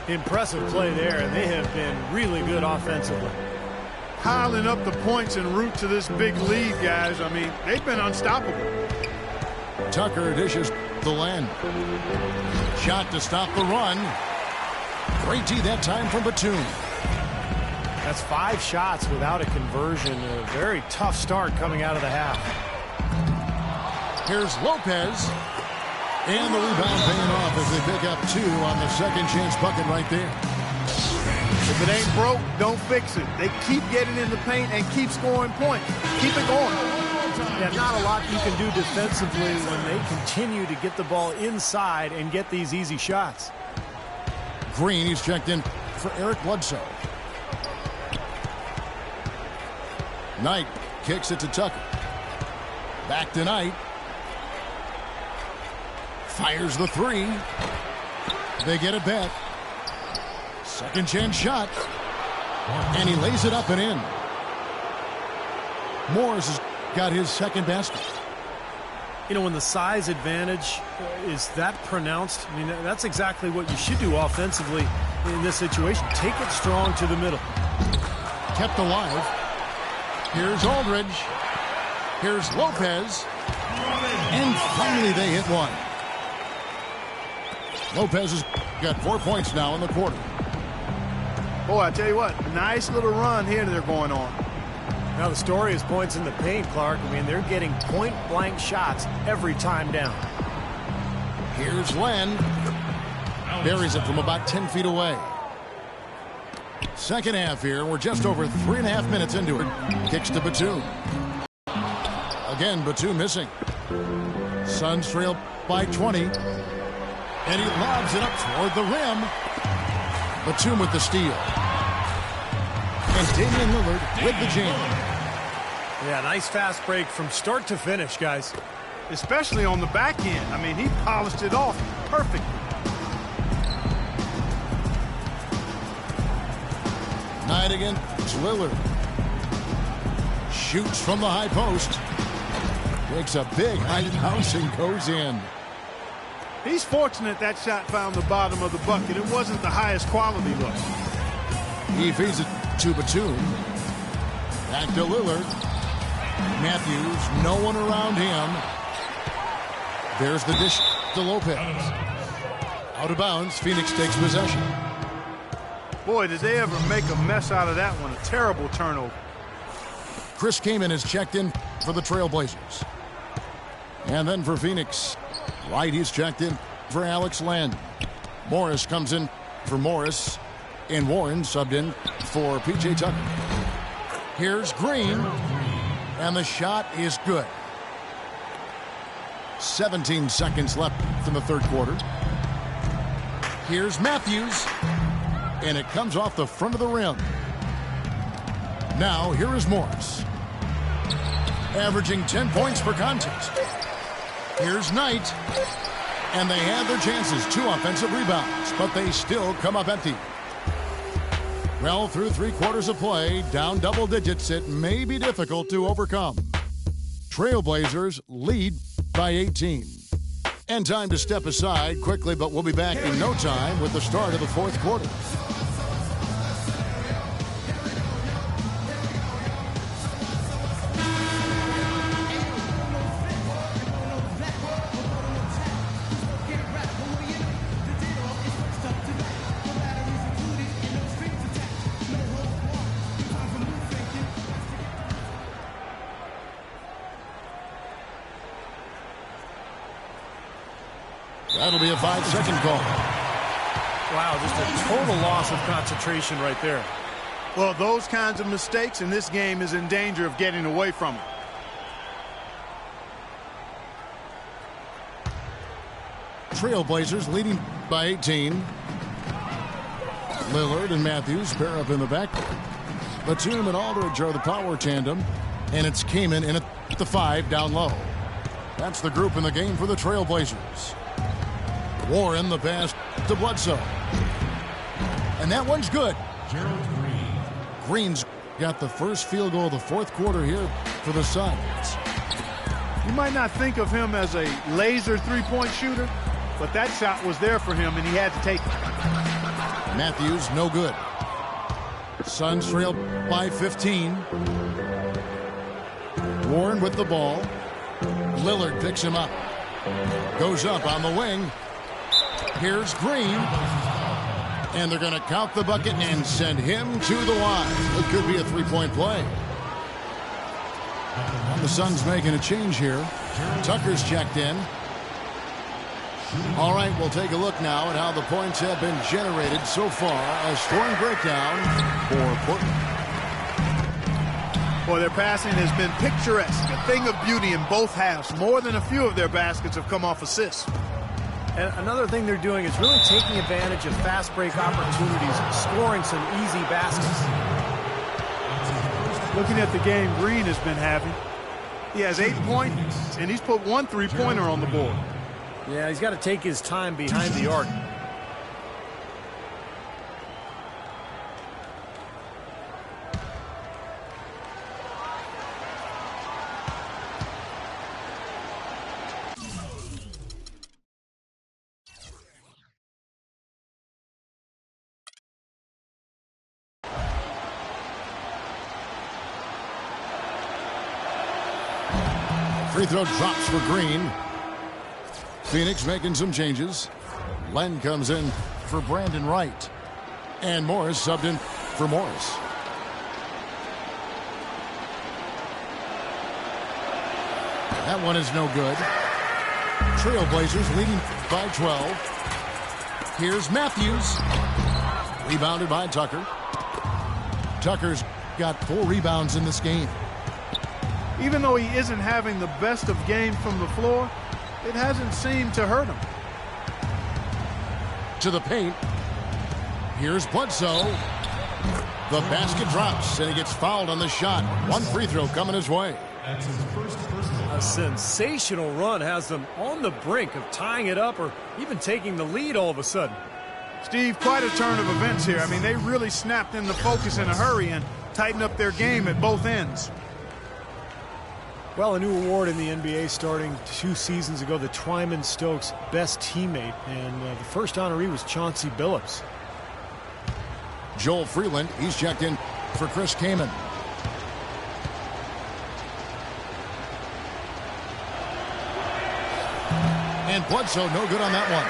Impressive play there, and they have been really good offensively. Piling up the points en route to this big lead, guys. I mean, they've been unstoppable. Tucker dishes the land. Shot to stop the run. Great D that time from Batum. That's 5 shots without a conversion. A very tough start coming out of the half. Here's Lopez. And the rebound paying off as they pick up 2 on the second chance bucket right there. If it ain't broke, don't fix it. They keep getting in the paint and keep scoring points. Keep it going. Yeah, not a lot you can do defensively when they continue to get the ball inside and get these easy shots. Green, he's checked in for Eric Bledsoe. Knight kicks it to Tucker. Back to Knight. Fires the 3. They get it back. Second chance shot. And he lays it up and in. Morris has got his second basket. You know, when the size advantage is that pronounced, I mean, that's exactly what you should do offensively in this situation. Take it strong to the middle. Kept alive. Here's Aldridge. Here's Lopez. And finally they hit one. Lopez has got 4 points now in the quarter. Boy, I tell you what, nice little run here they're going on. Now the story is points in the paint, Clark. I mean, they're getting point-blank shots every time down. Here's Len. Buries it from about 10 feet away. Second half here. We're just over 3.5 minutes into it. Kicks to Batum. Again, Batum missing. Suns trail by 20. And he lobs it up toward the rim. Batum with the steal. And Damian Lillard with the jam. Yeah, nice fast break from start to finish, guys. Especially on the back end. I mean, he polished it off perfectly. Knight again. Lillard. Shoots from the high post. Takes a big high bounce and goes in. He's fortunate that shot found the bottom of the bucket. It wasn't the highest quality look. He feeds it to Batum. Back to Lillard. Matthews, no one around him. There's the dish to Lopez. Out of bounds, Phoenix takes possession. Boy, did they ever make a mess out of that one. A terrible turnover. Chris Kaman is checked in for the Trailblazers. And then for Phoenix, Wright, he's checked in for Alex Len. Morris comes in for Morris. And Warren subbed in for P.J. Tucker. Here's Green. And the shot is good. 17 seconds left in the third quarter. Here's Matthews. And it comes off the front of the rim. Now, here is Morris. Averaging 10 points per contest. Here's Knight. And they had their chances. 2 offensive rebounds. But they still come up empty. Well, through 3 quarters of play, down double digits, it may be difficult to overcome. Trailblazers lead by 18. And time to step aside quickly, but we'll be back in no time with the start of the fourth quarter. That'll be a 5-second call. Wow, just a total loss of concentration right there. Well, those kinds of mistakes in this game is in danger of getting away from it. Trailblazers leading by 18. Lillard and Matthews pair up in the backcourt. Batum and Aldridge are the power tandem. And it's Kaman in at the 5 down low. That's the group in the game for the Trailblazers. Warren the pass to Bledsoe. And that one's good. Gerald Green. Green's got the first field goal of the fourth quarter here for the Suns. You might not think of him as a laser three-point shooter, but that shot was there for him, and he had to take it. Matthews, no good. Suns trail by 15. Warren with the ball. Lillard picks him up. Goes up on the wing. Here's Green. And they're going to count the bucket and send him to the line. It could be a three-point play. The Suns making a change here. Tucker's checked in. All right, we'll take a look now at how the points have been generated so far. A scoring breakdown for Portland. Boy, their passing has been picturesque, a thing of beauty in both halves. More than a few of their baskets have come off assists. And another thing they're doing is really taking advantage of fast break opportunities, scoring some easy baskets. Looking at the game Green has been having, he has 8 points, and he's put 1 3-pointer on the board. Yeah, he's got to take his time behind the arc. Free throw drops for Green. Phoenix making some changes. Len comes in for Brandon Wright. And Morris subbed in for Morris. That one is no good. Trailblazers leading by 12. Here's Matthews. Rebounded by Tucker. Tucker's got 4 rebounds in this game. Even though he isn't having the best of games from the floor, it hasn't seemed to hurt him. To the paint. Here's Bledsoe. The basket drops, and he gets fouled on the shot. 1 free throw coming his way. That's his first personal. A sensational run has them on the brink of tying it up or even taking the lead all of a sudden. Steve, quite a turn of events here. I mean, they really snapped into focus in a hurry and tightened up their game at both ends. Well, a new award in the NBA starting 2 seasons ago, the Twyman Stokes Best Teammate, and the first honoree was Chauncey Billups. Joel Freeland, he's checked in for Chris Kaman. And Bledsoe, no good on that one.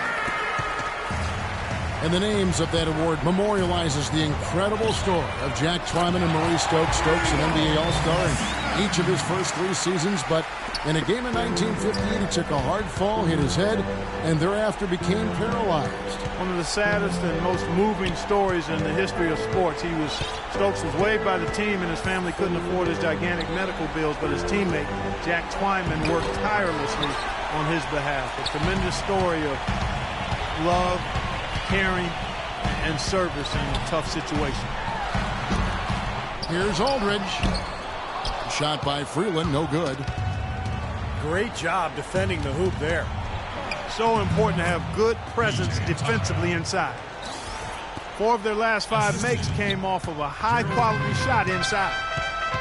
And the names of that award memorializes the incredible story of Jack Twyman and Maurice Stokes. Stokes, an NBA All-Star in each of his first 3 seasons, but in a game in 1958, he took a hard fall, hit his head, and thereafter became paralyzed. One of the saddest and most moving stories in the history of sports. Stokes was waived by the team, and his family couldn't afford his gigantic medical bills, but his teammate, Jack Twyman, worked tirelessly on his behalf. A tremendous story of love, caring, and service in a tough situation. Here's Aldridge. Shot by Freeland, no good. Great job defending the hoop there. So important to have good presence defensively inside. 4 of their last 5 makes came off of a high-quality shot inside.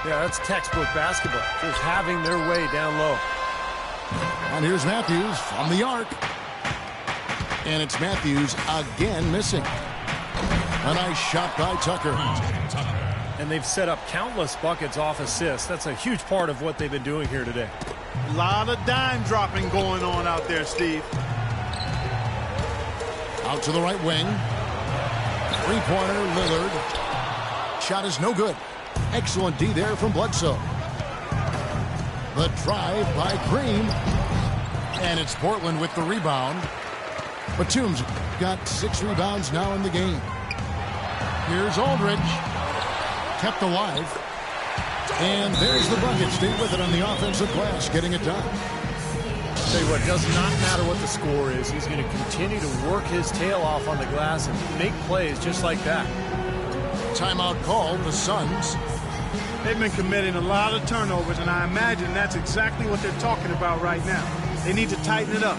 Yeah, that's textbook basketball, just having their way down low. And here's Matthews from the arc. And it's Matthews again missing. A nice shot by Tucker. And they've set up countless buckets off assists. That's a huge part of what they've been doing here today. A lot of dime dropping going on out there, Steve. Out to the right wing. 3-pointer, Lillard. Shot is no good. Excellent D there from Bledsoe. The drive by Green. And it's Portland with the rebound. Batum's got 6 rebounds now in the game. Here's Aldridge. Kept alive. And there's the bucket. Stay with it on the offensive glass, getting it done. Tell you what, it does not matter what the score is. He's going to continue to work his tail off on the glass and make plays just like that. Timeout called, the Suns. They've been committing a lot of turnovers, and I imagine that's exactly what they're talking about right now. They need to tighten it up.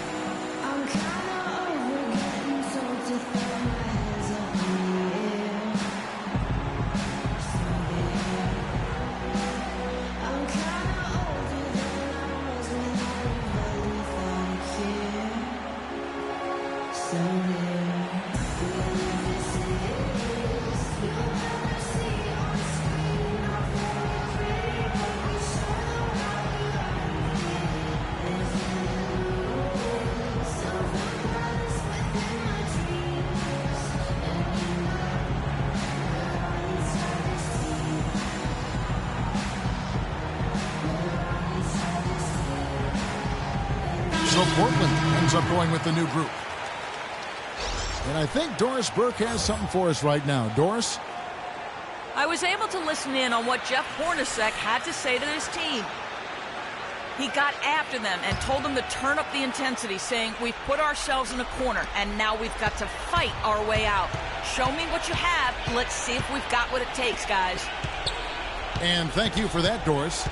So Portland ends up going with the new group. And I think Doris Burke has something for us right now. Doris? I was able to listen in on what Jeff Hornacek had to say to his team. He got after them and told them to turn up the intensity, saying, we've put ourselves in a corner, and now we've got to fight our way out. Show me what you have. Let's see if we've got what it takes, guys. And thank you for that, Doris.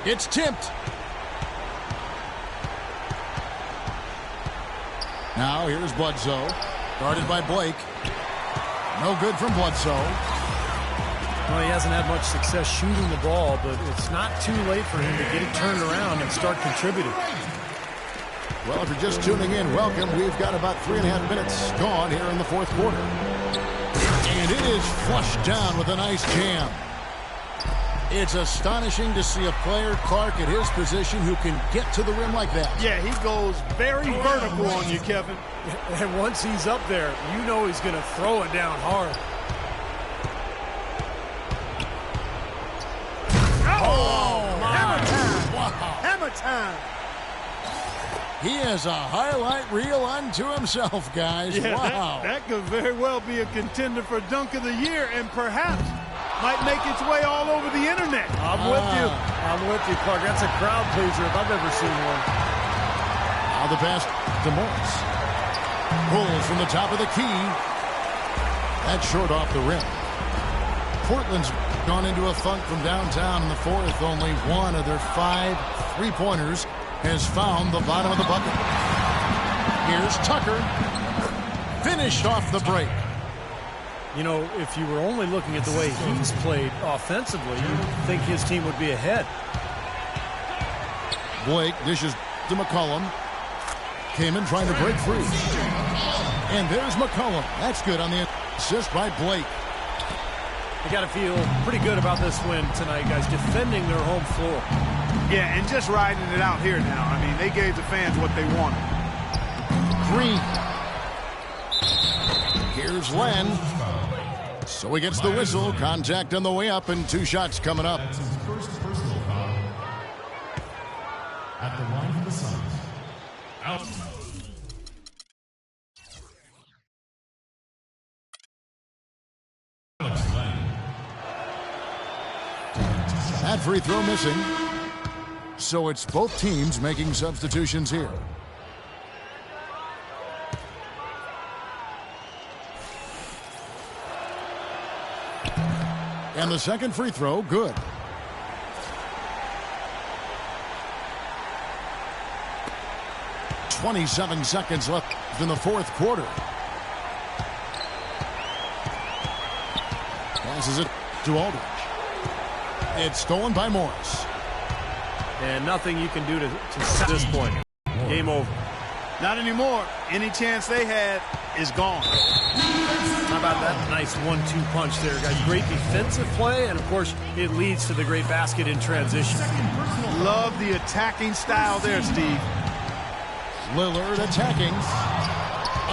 It's tipped. Now here's Bledsoe. Guarded by Blake. No good from Bledsoe. Well, he hasn't had much success shooting the ball, but it's not too late for him to get it turned around and start contributing. Well, if you're just tuning in, welcome. We've got about 3.5 minutes gone here in the fourth quarter. And it is flushed down with a nice jam. It's astonishing to see a player, Clark, at his position who can get to the rim like that. Yeah, he goes very vertical on you, Kevin. And once he's up there, you know he's going to throw it down hard. Oh, my. Hammer time. Wow. Hammer time. He has a highlight reel unto himself, guys. Yeah, wow. That could very well be a contender for Dunk of the Year and perhaps might make its way all over the internet. I'm with you. I'm with you, Clark. That's a crowd pleaser if I've ever seen one. Now the pass to Morris. Pulls from the top of the key. That's short off the rim. Portland's gone into a funk from downtown in the fourth. Only one of their 5 3-pointers has found the bottom of the bucket. Here's Tucker. Finished off the break. You know, if you were only looking at the way he's played offensively, you'd think his team would be ahead. Blake dishes to McCollum. Kamen trying to break free. And there's McCollum. That's good on the assist by Blake. They got to feel pretty good about this win tonight, guys, defending their home floor. Yeah, and just riding it out here now. I mean, they gave the fans what they wanted. Green. Here's Len. So he gets the whistle. Contact on the way up and 2 shots coming up. That's his first personal foul. At the line for the Suns. Out. That free throw missing. So it's both teams making substitutions here. And the second free throw, good. .27 seconds left in the fourth quarter. Passes it to Aldridge. It's stolen by Morris. And nothing you can do to set this point. Game over. Not anymore. Any chance they had is gone. How about that nice 1-2 punch there, guys? Great defensive play, and of course, it leads to the great basket in transition. Love the attacking style there, Steve. Lillard attacking.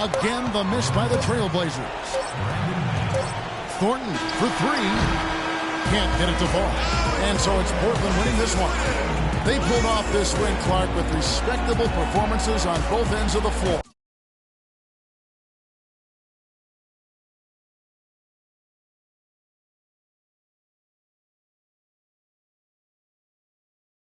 Again, the miss by the Trailblazers. Thornton for 3. Can't get it to fall. And so it's Portland winning this one. They pulled off this win, Clark, with respectable performances on both ends of the floor.